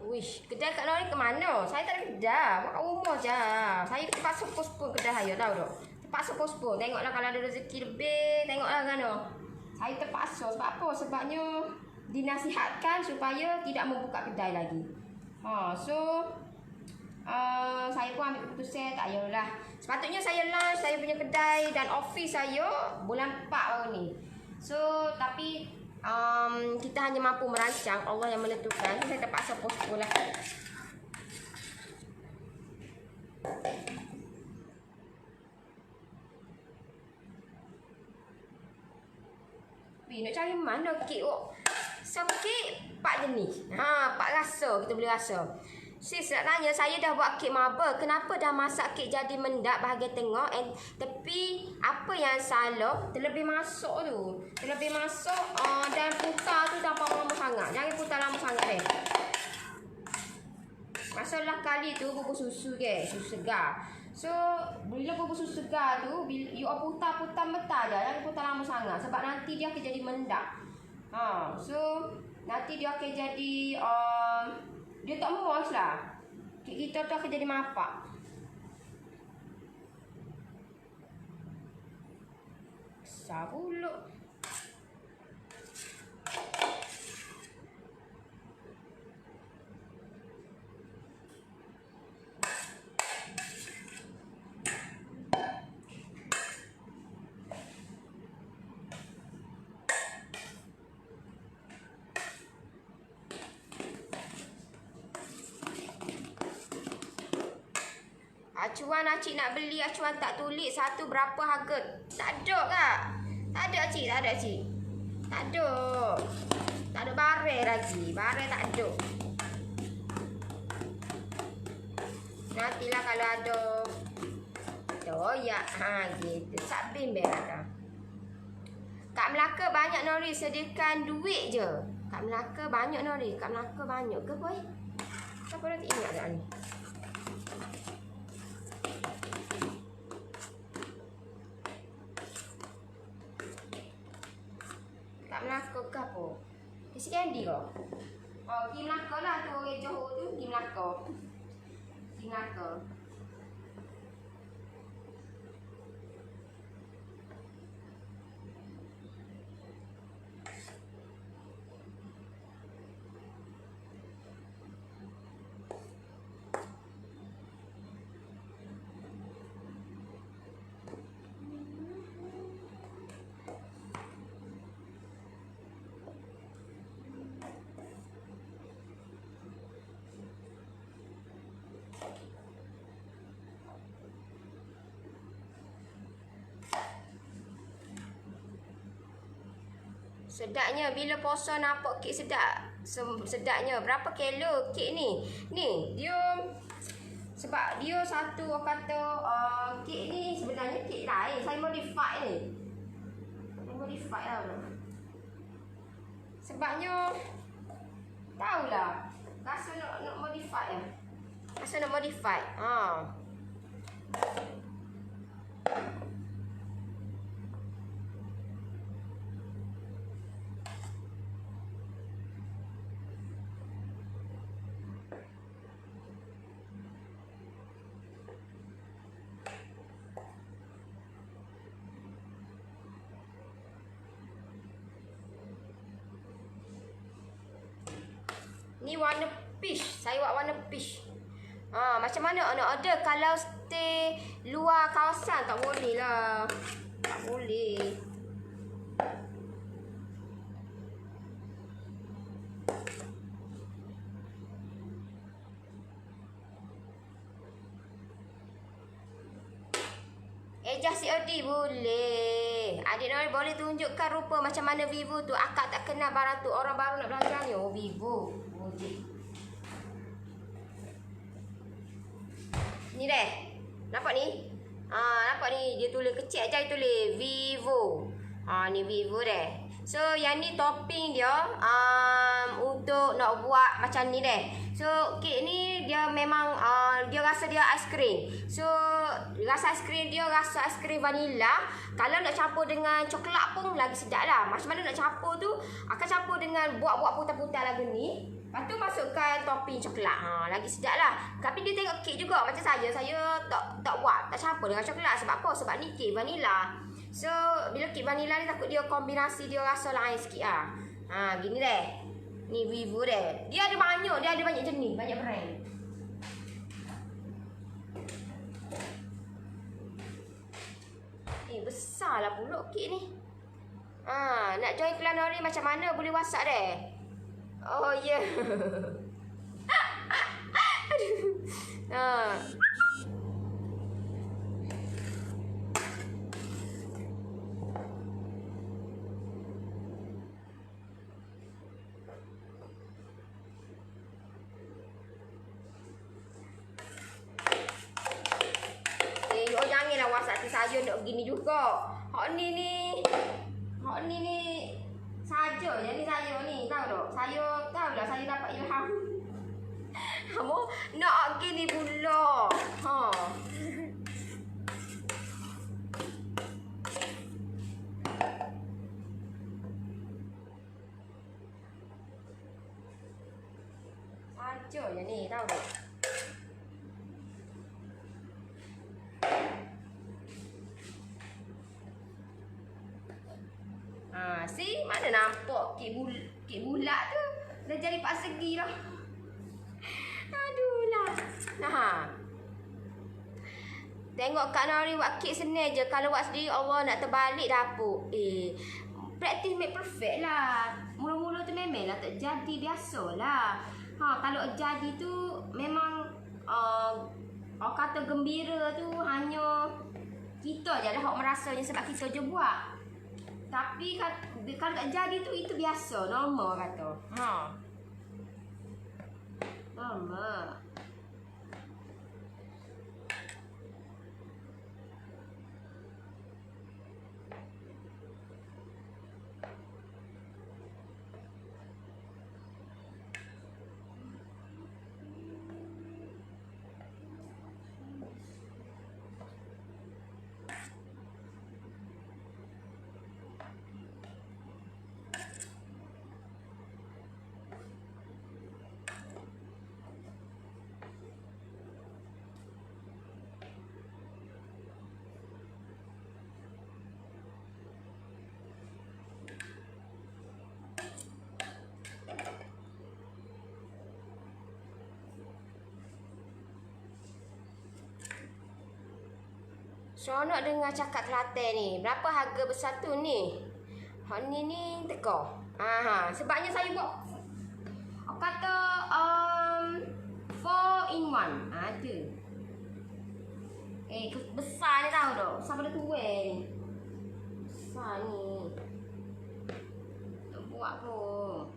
Speaker 1: Wish, kedai Kak Nori ke mana? Saya tak ada kedai. Mak rumah je. Saya terpaksa postpone kedai saya tahu tak? Terpaksa postpone. Tengoklah kalau ada rezeki lebih. Tengoklah kan. Saya terpaksa. Sebab apa? Sebabnya dinasihatkan supaya tidak membuka kedai lagi. So saya pun ambil keputusan tak payahlah. Sepatutnya saya launch saya punya kedai dan office saya bulan 4 baru ni. So tapi kita hanya mampu merancang, Allah yang menentukan. Saya terpaksa postpone lah. Nak cari mana kek oh. Sama kek 4 jenis. 4 rasa kita boleh rasa. Sis nak tanya, saya dah buat kek marble. Kenapa dah masak kek jadi mendak bahagian tengah tapi apa yang salah? Terlebih masuk tu. Terlebih masuk dan putar tu tanpa lama sangat. Jangan putar lama sangat Masalah kali tu bubur susu susu segar. So bila bubur susu segar tu you putar-putar mentah je. Jangan putar lama sangat sebab nanti dia akan jadi mendak. So nanti dia akan jadi dia tak muas lah. Kita tu akan jadi mapak. Besar pula. Acuan acik nak beli, acuan tak tulis satu berapa harga. Tak ada kak. Tak ada acik, tak ada acik. Tak ada. Tak ada barang lagi. Barang tak ada. Nantilah kalau ada. Doyak. Gitu. Sak bimbel ada. Kat Melaka banyak Nori sediakan duit je. Kat Melaka banyak Nori. Kat Melaka banyak ke boy? Siapa dah tak ingat tak ni? Kat Melaka ke apa? Kisi Candy ke? Pergi Melaka lah tu orang Johor tu. Pergi Melaka. Pergi Melaka. Sedapnya bila puasa nampak kek sedap. Sedapnya berapa kilo kek ni? Ni dia sebab dia satu orang kata kek ni sebenarnya kek lain. Saya modify ni. Saya modify lah. Sebabnya tahulah rasa nak modify lah. Rasa nak modify. Ni warna peach. Saya buat warna peach. Macam mana nak order kalau stay luar kawasan? Tak boleh lah. Tak boleh. Just COD boleh. Adik Nori boleh tunjukkan rupa macam mana Vivo tu. Akak tak kenal barang tu. Orang baru nak belajar ni. Oh Vivo. Boleh. Ni deh. Nampak ni? Nampak ni. Dia tulis kecil aja. Dia tulis Vivo. Ni Vivo deh. So yang ni topping dia untuk nak buat macam ni deh. So kek ni dia memang dia rasa dia aiskrim. So rasa aiskrim dia rasa aiskrim vanila. Kalau nak campur dengan coklat pun lagi sedap lah. Macam mana nak campur tu, akan campur dengan buah-buah putih-putih lagu ni. Lepas tu masukkan topping coklat. Lagi sedap lah. Tapi dia tengok kek juga macam saya. Saya tak buat, tak campur dengan coklat. Sebab apa? Sebab ni kek vanila. So bila kek vanila ni takut dia kombinasi dia rasa lain sikit lah. Gini deh. Ni Vivo deh. Dia ada banyak jenis, banyak brand. Besar lah pula kek ni. Nak join culinary macam mana boleh WhatsApp deh. Oh ya. Yeah. Aduh. Janganlah WhatsApp saya nak begini juga. Hak ni saja je ni saya ni, tahu tak? Saya tahu lah saya dapat ilham. Kamu nak gini pula. Saja je ni, tahu tak? See, mana nampak kek bulat tu. Dah jadi empat segi dah. Aduh lah. Tengok Kak Nori buat kek senang je. Kalau buat sendiri Allah nak terbalik dapur. Practice make perfect lah. Mula-mula tu memang lah tak jadi, biasalah. Kalau jadi tu memang orang kata gembira tu hanya kita je lah yang merasanya sebab kita je buat. Tapi kalau tak jadi tu itu biasa, normal kata. Normal. Seronok dengar cakap Kelantan ni. Berapa harga bersatu ni? Hak ni teko. Sebabnya saya buat kata 4 in 1. Ada. Besar ni tahu tak? Besar pada tua ni. Besar ni. Tak buat pun.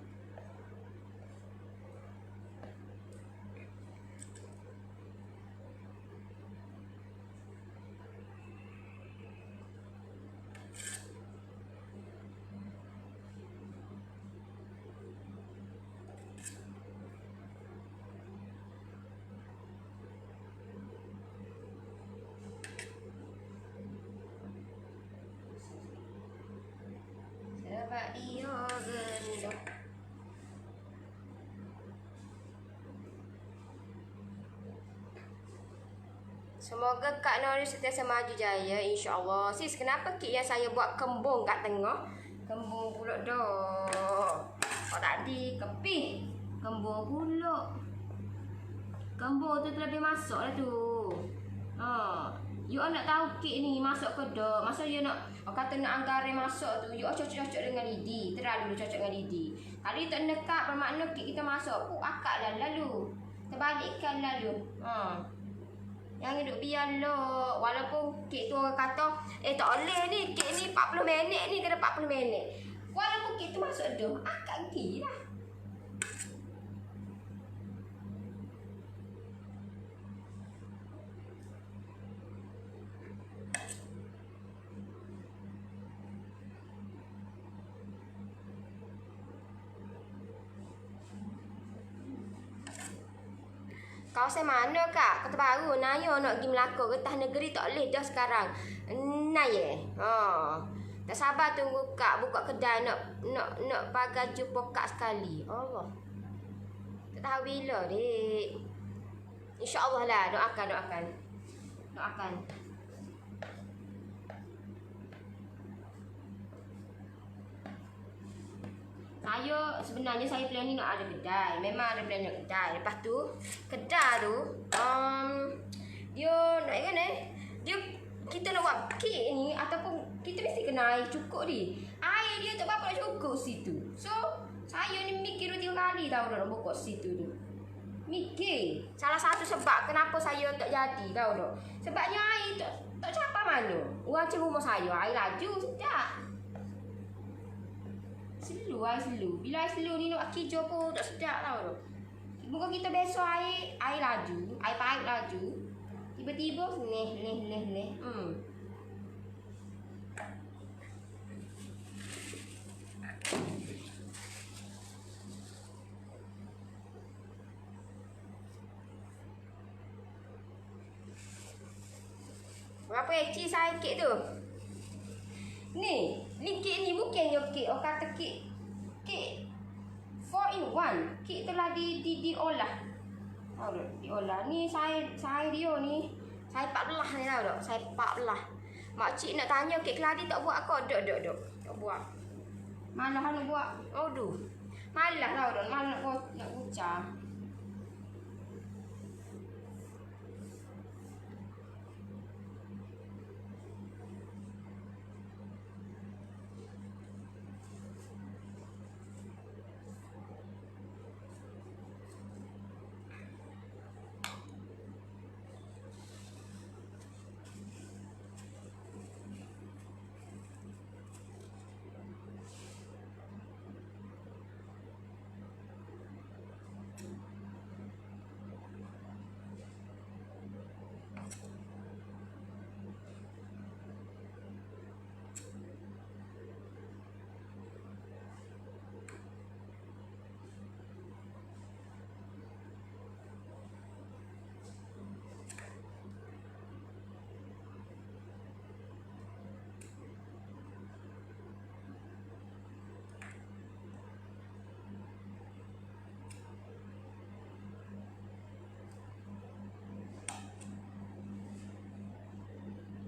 Speaker 1: Sebab dia rendah. Semoga Kak Nori sentiasa maju jaya, insya-Allah. Sis, kenapa kek yang saya buat kembung kat tengah? Kembung pula dah. Tadi kepih. Kembung pula. Kembung tu terlebih masuk lah tu. You nak tahu kek ni masuk ke dak? Masa you nak kata nak anggaran masuk tu, you cocok-cocok dengan lidi. Terlalu cocok dengan lidi. Kalau you tak nekat bermakna kek kita masuk, akak dah lalu. Terbalikkan lalu. Yang hidup biar lo. Walaupun kek tu orang kata, tak boleh ni, kek ni 40 minit ni kena 40 minit. Walaupun kek tu masuk dah, akak pergi lah. Kawasan mana kak? Kota Baru. Naya nak pergi Melaka. Getah negeri tak boleh dah sekarang. Naya. Tak sabar tunggu kak buka kedai nak pakai jumpa kak sekali. Allah. Tak tahu bila dek. InsyaAllah lah. Doakan. Sebenarnya saya plan ni nak ada kedai. Memang ada plan nak kedai. Lepas tu kedai tu dia nak kan dia kita nak buat kek ni ataupun kita mesti kena air cukup ni. Air dia tak berapa nak cukup situ. So saya ni mikir 2-3 kali tahu nak buka situ tu. Mikir. Salah satu sebab kenapa saya tak jadi tahu tak. Sebabnya air tak capai mana. Orang rumah saya air laju sedap. Slow. Bila air slow ni nak kijau pun tak sedap tau tu. Bukan kita besok air laju, air paip laju. Tiba-tiba leh. Berapa eci saya kek tu? Ni kek ni bukannya kek. Orang kata kek 4 in 1. Kek telah diolah. Tahu tak? Diolah. Ni saya dia ni. Saya 14 ni tahu tak? Saya 14. Makcik nak tanya kek keladi tak buat aku? Dok. Tak buat. Malah nak buat. Aduh. Malah tahu tak? Malah nak ucap.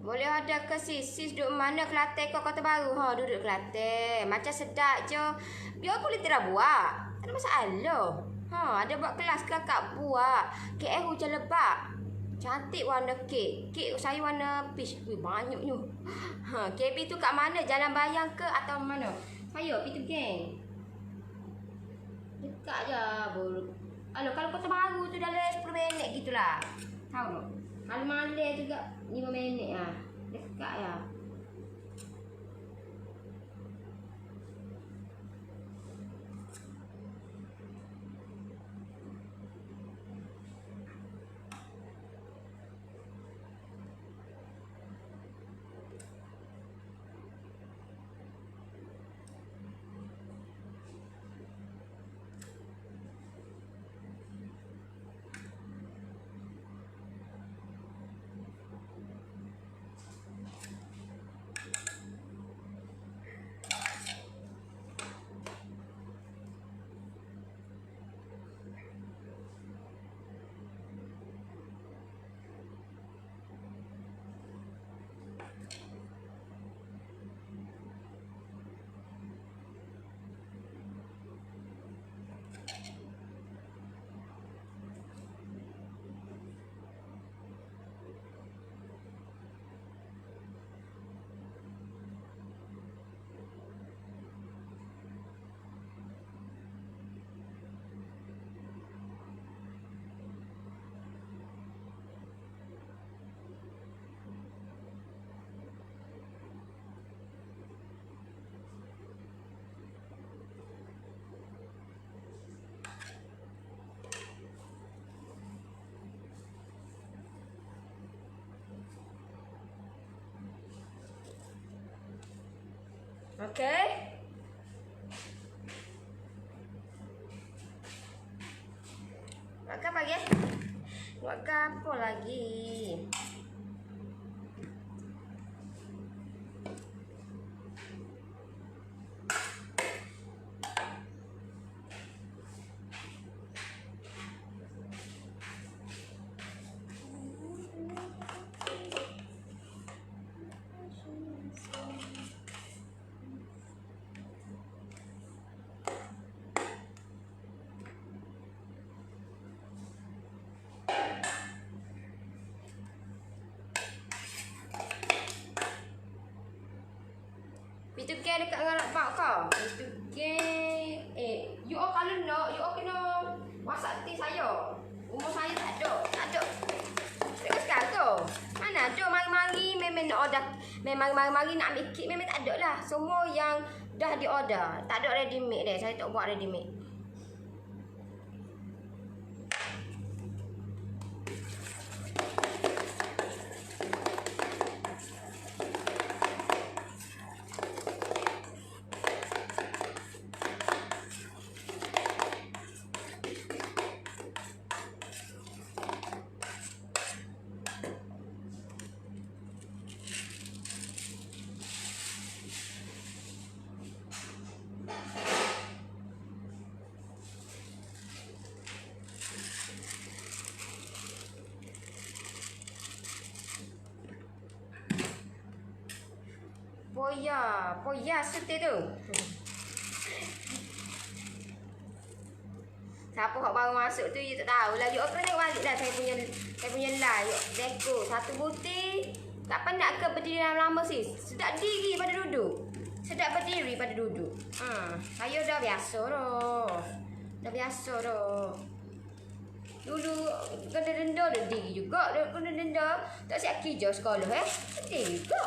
Speaker 1: Boleh ada ke sis duduk mana Kelantan kau Kota Baru? Duduk Kelantan. Macam sedap je. Biar boleh tidak buat. Tak ada masalah. Ada buat kelas kakak buat. KL hujan lebat. Cantik warna kek. Kek saya warna peach. Banyaknya. KB tu kat mana? Jalan Bayang ke atau mana? Saya Peter Gang. Dekat je. Kalau Kota Baru tu dalam 10 minit gitulah. Tahu tak? Kalau malam juga 5 minit lah. Dekat ya. Okey. Makan pagi. Buat gapo lagi? Itu ke dekat dengan pak kau. Itu ke you all kalau nak, you all kena masak ti saya. Umur saya tak ada, tak ada. Dekat sekarang tu. Mana ada mari-mari memang nak order. Memang mari-mari nak ambil kek memang tak ada lah. Semua yang dah di order. Tak ada ready made deh. Saya tak buat ready made. Poya seperti tu. Siapa hok baru masuk tu you tak tahu lah. You kena tengok balik dah saya punya live. You deko satu butir. Tak penat ke berdiri lama sis? Sedap diri pada duduk. Sedap berdiri pada duduk. Saya dah biasa dah. Dah biasa dah. Dulu kena denda diri juga. Kena denda. Tak siap kerja sekolah Diri juga.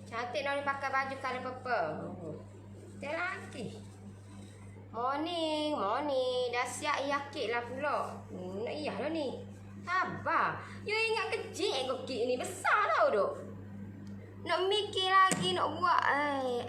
Speaker 1: Cantik nak pakai baju colour purple. Cantik lagi. Morning. Dah siap yakit lah pula. Nak iyah dah ni. Sabar. You ingat kecil kek ni. Besar tau duk. Nak mikir lagi nak buat. Alah.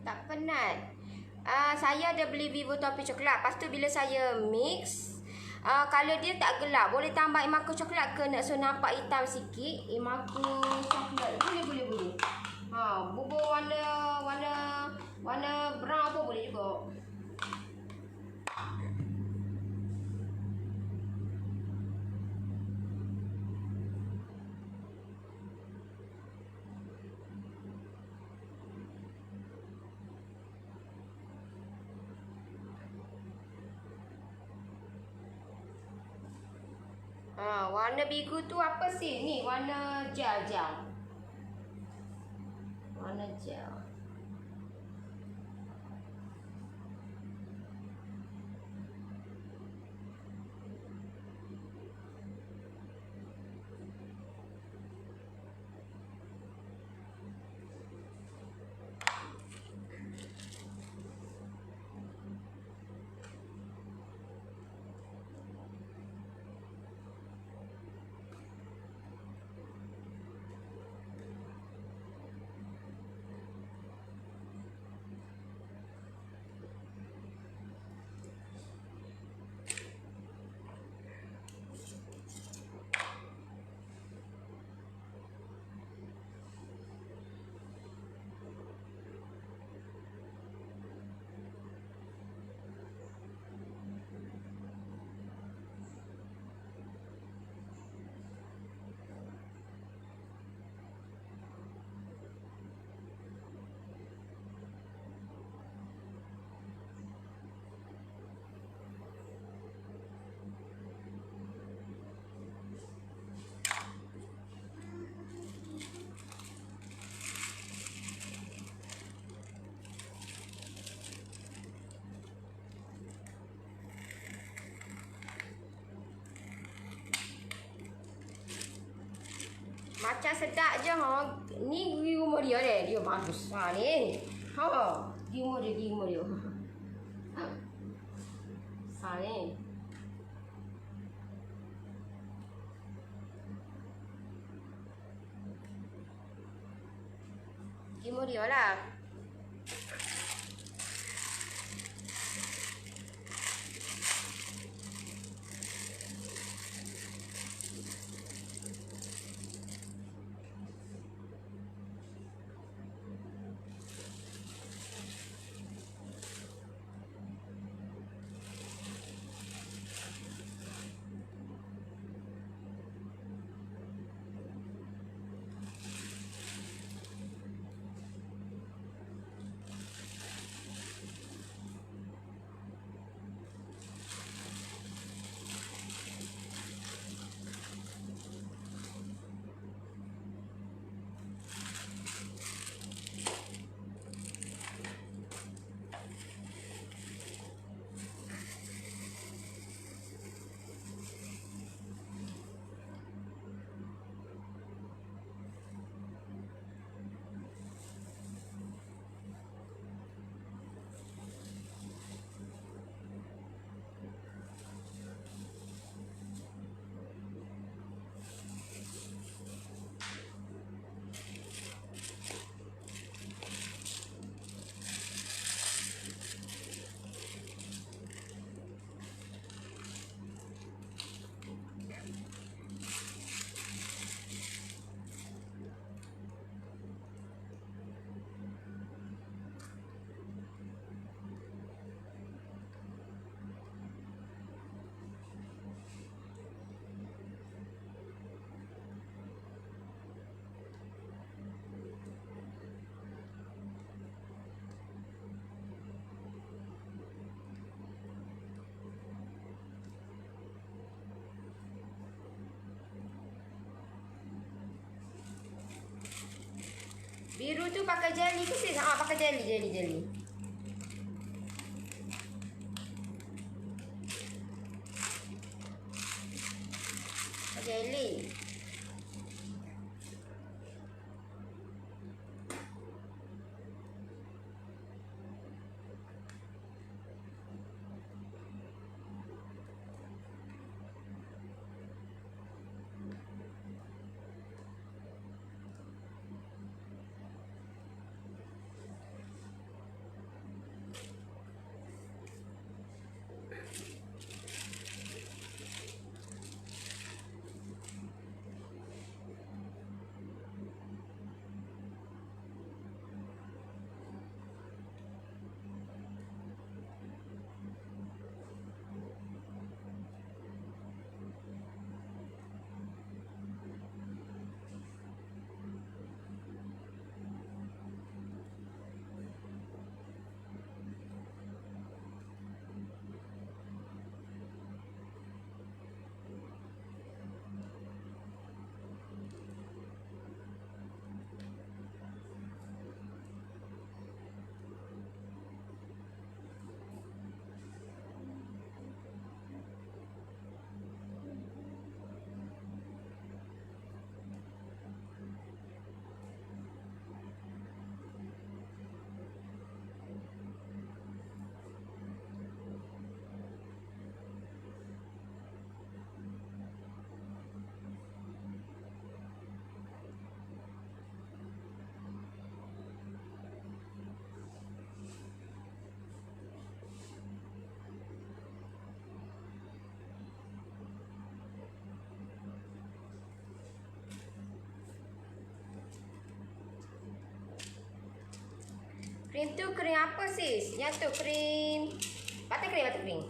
Speaker 1: Tak penat. Saya ada beli Vivo topi coklat. Lepas tu bila saya mix, kalau dia tak gelap, boleh tambah imaku coklat ke nak so nampak hitam sikit. Imaku coklat. Boleh. Bubur warna brown pun boleh juga. Warna biru tu apa sih? Ni warna gel. Warna gel. Macam sedap je Ni rumah dia deh. Dia bagus ni. Di rumah dia. Ni. Di rumah dia lah. Biru tu pakai jeli ke sis? Pakai jeli. Pakai jeli. Krim tu krim apa sis? Yang tu krim buttercream, buttercream.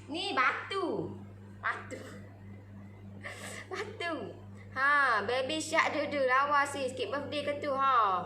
Speaker 1: Ni batu. Batu. Batu. Ha, baby shark dulu lawa sis. Sikit birthday ke tu ha.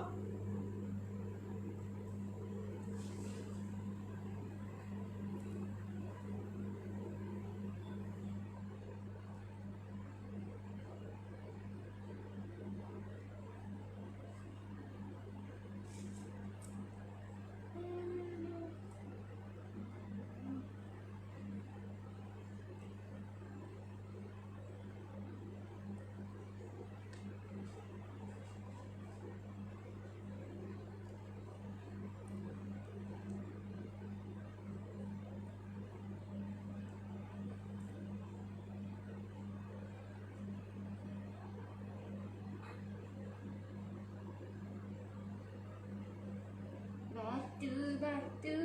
Speaker 1: Batu, batu.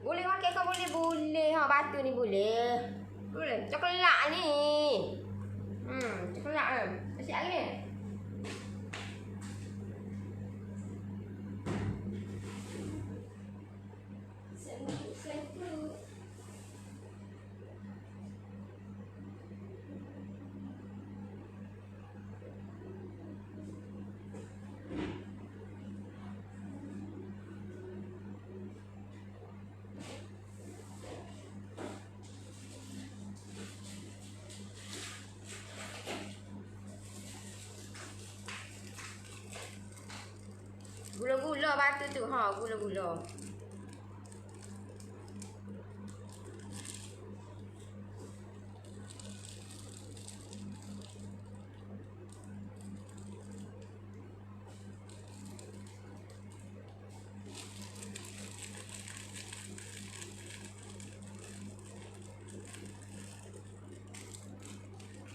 Speaker 1: Boleh makan kau boleh? Boleh ha, batu ni boleh. Boleh. Coklat ni. Coklat kan. Masih lagi ni. Gula-gula batu tu ha, gula-gula.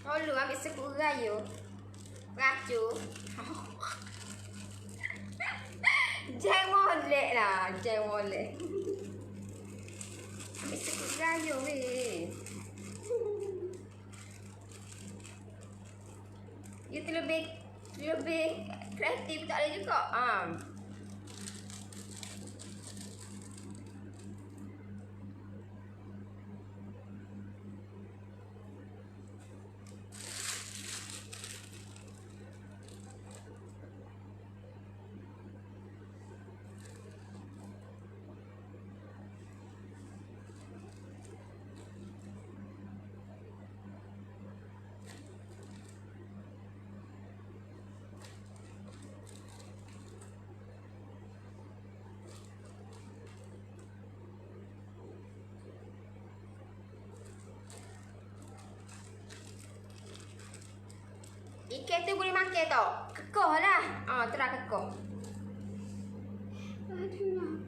Speaker 1: Oh, lu ambil sekut rayu. Racu. Jangan molek lah. Jangan molek. Ambil sekut rayu weh. You tu lebih kreatif tak ada juga. Ikan tu boleh makan tak? Kekoh lah. Terang kekoh. Aduh.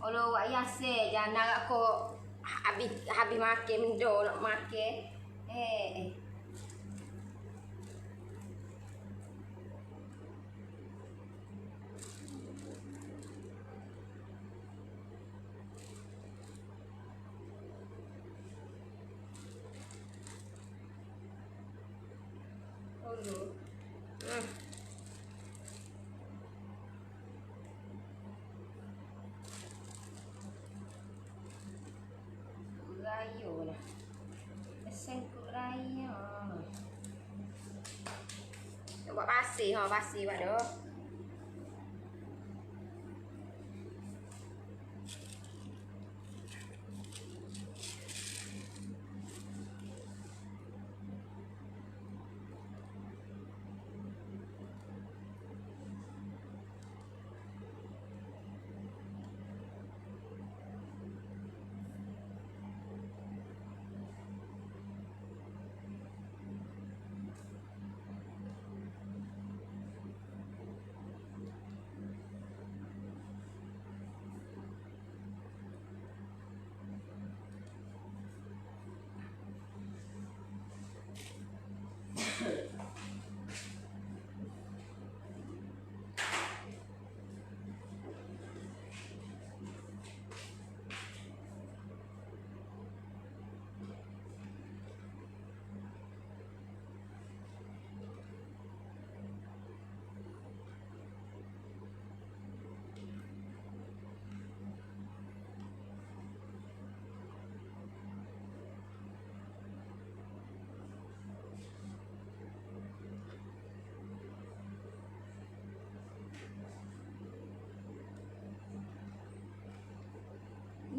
Speaker 1: Kalau awak yase jangan nak aku habis makan mendo nak makan. Rayu lah. Sengkut rayu. Buat pasir ha, pasir buat dah.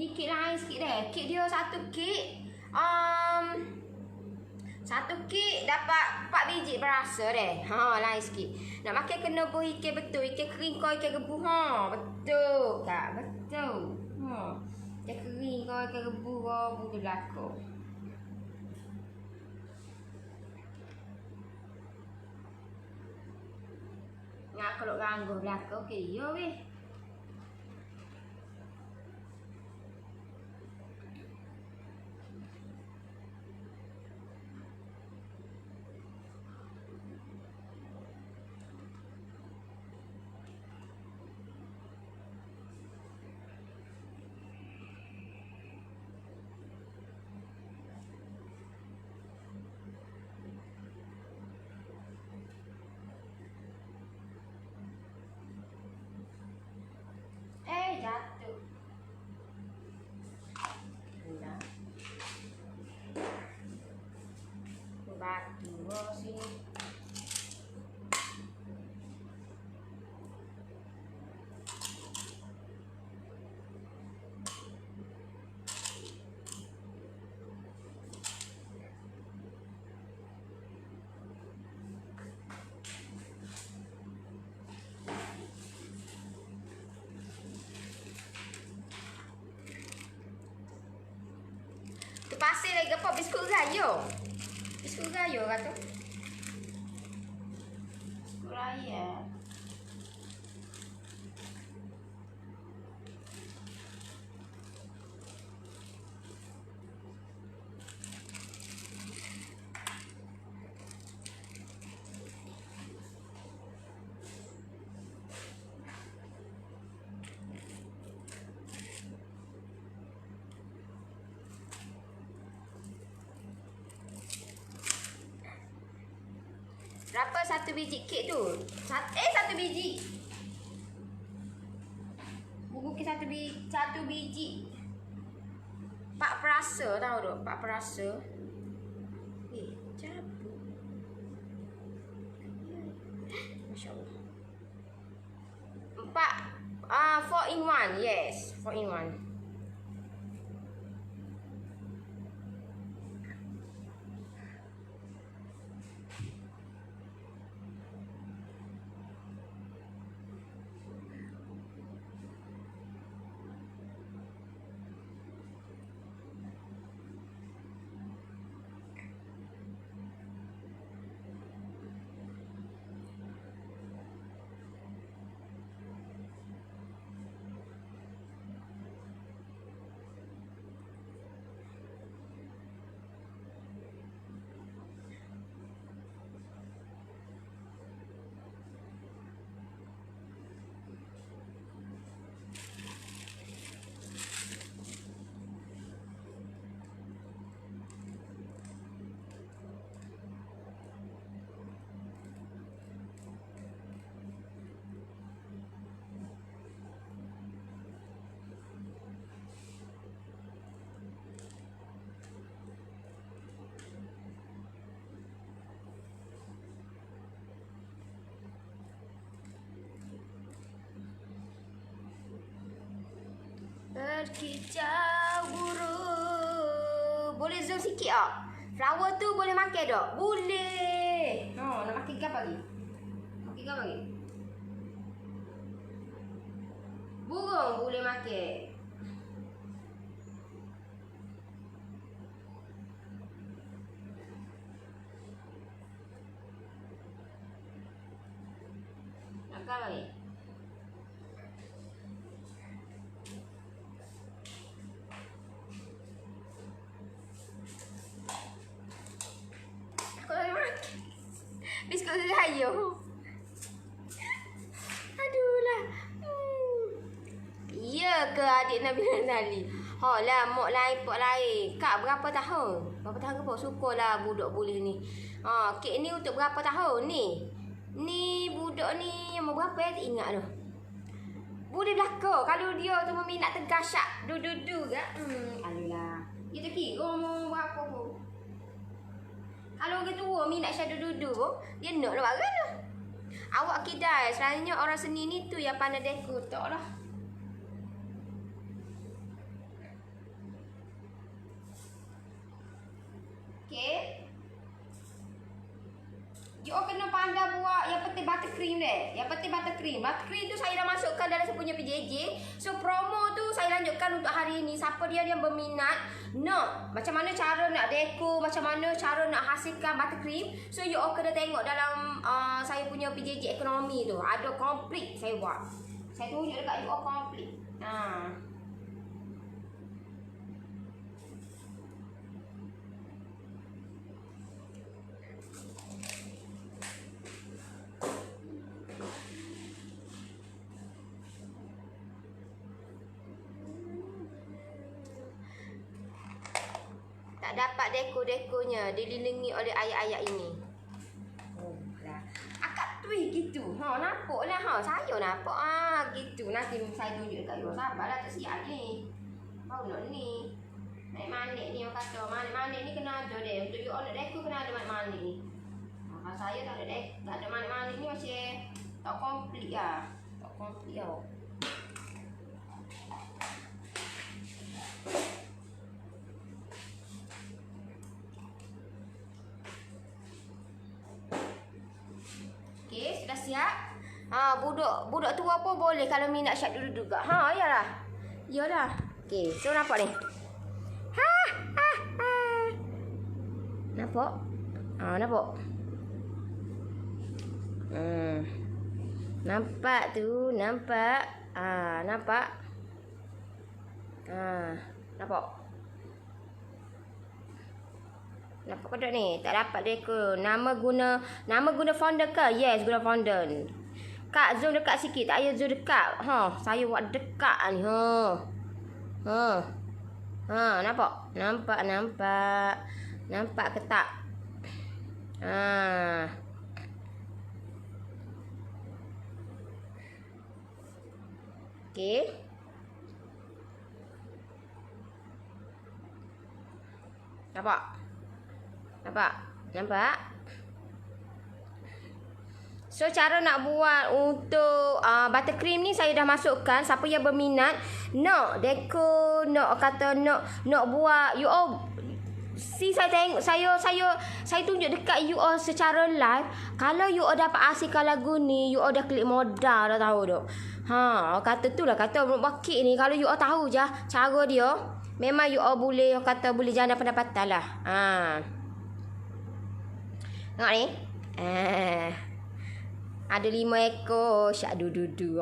Speaker 1: Ni kek lain sikit deh. Kek dia satu kek. Satu kek dapat 4 biji berasa deh. Ha, lain sikit. Nak makan kena buh ikan betul. Ikan kering kau ikan gebu. Ha, betul tak? Betul. Ha. Ikan kering kau ikan gebu kau butuh belakang. Nak kalau ganggu belakang okey yo weh. Jatuh. Dah. Batu sini. Tu pasir lagi apa biskut gayo. Biskut gayo kata. Biskut raya. Berapa satu biji kek tu? Satu biji. Bubuk kek satu biji. 4 perasa tahu tak? 4 perasa. Cabut. Masya-Allah. 4 in 1. Yes, 4 in 1. Berkicau burung. Boleh zoom sikit tak? Flower tu boleh makan tak? Boleh. Nak makan ke apa lagi? Makan ke apa lagi? Burung boleh makan. Nak ke apa lagi? Biskut sayur. Aduhlah. Ya ke adik Nabila Nali? Ha lah mak lain pok lain. Kak berapa tahun? Berapa tahun ke apa? Syukurlah budak boleh ni. Ha, kek ni untuk berapa tahun ni? Ni budak ni yang berapa ya? Tak ingat dah. Boleh belaka kalau dia tu meminat tergasak du-du-du ke? Alulah. Dia tak kira umur berapa pun. Kalau orang tua minat shadow-dudu pun, dia nak lah barang tu. Awak kidai, selalunya orang seni ni tu yang pandai dekor tak lah. You all kena pandai buat yang penting buttercream deh. Yang penting buttercream. Buttercream tu saya dah masukkan dalam saya punya PJJ. So promo tu saya lanjutkan untuk hari ini. Siapa dia yang berminat, macam mana cara nak dekor, macam mana cara nak hasilkan buttercream. So you all kena tengok dalam saya punya PJJ ekonomi tu. Ada complete saya buat. Saya tunjuk dekat you all complete. Tak dapat dekor-dekornya, dililingi oleh ayat-ayat ini. Akak tui gitu. Nampak lah. Saya nampak. Gitu. Nanti saya tunjuk dekat you. Sabarlah, tak siap ni. Baru nak ni. Manik-manik ni orang kata. Manik-manik ni kena ada deh. Untuk you all nak dekor kena ada manik-manik ni. Kalau saya tak ada manik-manik ni macam tak komplit lah. Tak komplit lah. Sudah siap? Budak tua pun boleh kalau minat syat dulu juga. Yalah. Yalah. Okey, so nampak ni. Nampak? Nampak. Nampak tu, nampak. Nampak. Nampak. Nampak ke tak ni? Tak dapat dekor. Nama guna founder ke? Yes, guna founder. Kak, zoom dekat sikit. Tak payah zoom dekat. Saya buat dekat ni. Nampak? Nampak. Nampak ke tak? Okey. Nampak? So cara nak buat untuk buttercream ni saya dah masukkan. Siapa yang berminat nak dekor, nak buat, you all see, saya tengok, saya tunjuk dekat you all secara live. Kalau you all dapat hasilkan lagu ni, you all dah klik modal dah, tahu tak? Kata tu lah, kata buat kek ni kalau you all tahu je cara dia, memang you all boleh jana pendapatan lah. Tengok ni. Ada 5 ekor syak du.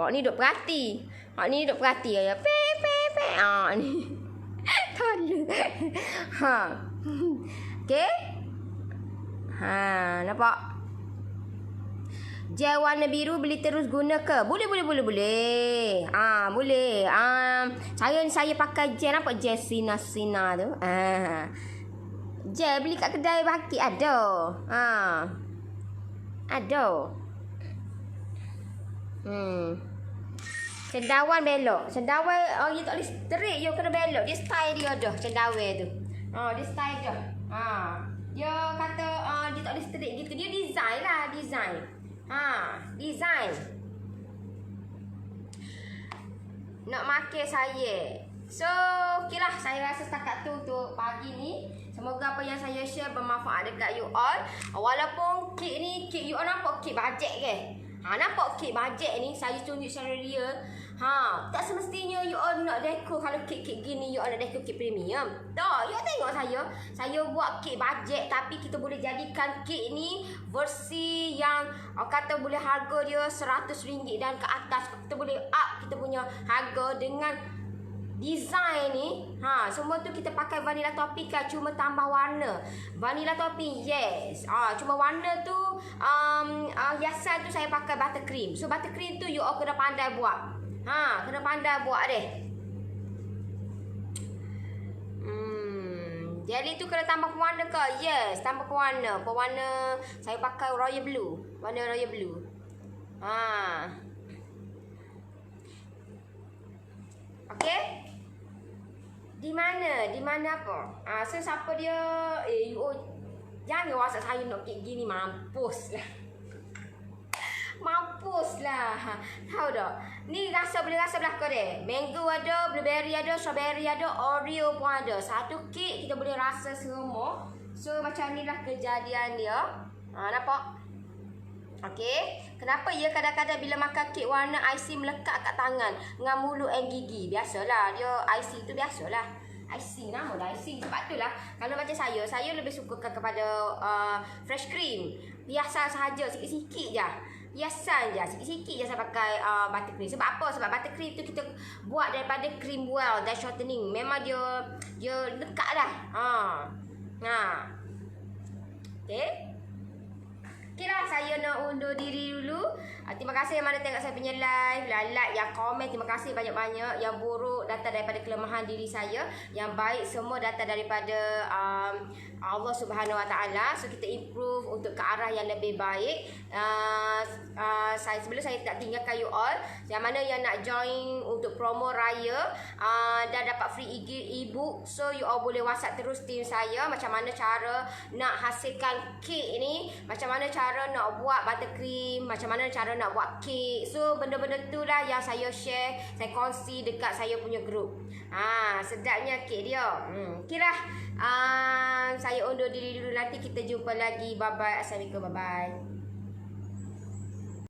Speaker 1: Ni duk perhati. Ni duk perhati ya. Pe. Ni. Tolong. Okey. Nampak? Gel warna biru boleh terus guna ke? Boleh. Boleh. Saya pakai gel, nampak gel sina tu. Gel beli kat kedai bakit ada. Ada. Cendawan belok. Cendawan you tak boleh straight, you kena belok. Dia style dia dah cendawan tu. Dia style dia. Dia kata dia tak boleh straight gitu. Dia design lah, design. Nak makan saya. So, okeylah, saya rasa setakat tu untuk pagi ni. Semoga apa yang saya share bermanfaat dekat you all. Walaupun kek ni, kek you all nampak kek bajet ke? Nampak kek bajet ni, saya tunjuk secara real. Tak semestinya you all nak dekor. Kalau kek-kek gini, you all nak dekor kek premium. Tak, you all tengok saya. Saya buat kek bajet, tapi kita boleh jadikan kek ni versi yang kata boleh harga dia RM100 dan ke atas. Kita boleh up kita punya harga dengan design ni. Semua tu kita pakai vanilla topping kan, cuma tambah warna. Vanilla topping, yes. Cuma warna tu hiasan tu saya pakai buttercream. So buttercream tu you all kena pandai buat. Kena pandai buat deh. Jelly tu kena tambah pewarna ke? Yes, tambah pewarna. Pewarna saya pakai royal blue. Warna royal blue. Okey. Di mana apa? So siapa dia? You jangan WhatsApp saya nak kek gini, mampus lah. Mampus lah. Tahu tak? Ni boleh rasa belakang dia. Mango ada, blueberry ada, strawberry ada, Oreo pun ada. Satu kek kita boleh rasa semua. So macam ni lah kejadian dia. Nampak? Okey. Kenapa ya kadang-kadang bila makan kek warna icing melekat kat tangan dengan mulut dan gigi? Biasalah, dia icing tu biasalah. Icing, nama dah icing. Sebab tu lah, kalau macam saya lebih sukakan kepada fresh cream. Biasa sahaja, sikit-sikit je. Hiasan je, sikit-sikit je saya pakai buttercream. Sebab apa? Sebab buttercream tu kita buat daripada cream well dan shortening. Memang dia lekat dah. Okay. Okay lah, saya nak undur diri dulu. Terima kasih yang mana tengok saya punya live. Like, yang komen, terima kasih banyak-banyak. Yang buruk datang daripada kelemahan diri saya. Yang baik semua datang daripada Allah Subhanahu Wa Taala. So kita improve untuk ke arah yang lebih baik. Sebelum saya tak tinggalkan you all, yang mana yang nak join untuk promo raya dan dapat free e-book, so you all boleh WhatsApp terus team saya macam mana cara nak hasilkan kek ni, macam mana cara nak buat buttercream, macam mana cara nak buat kek. So benda-benda tu lah yang saya share, saya kongsi dekat saya punya group. Sedapnya kek dia. Okay lah. Saya undur diri dulu, nanti kita jumpa lagi. Bye bye. Assalamualaikum. Bye bye.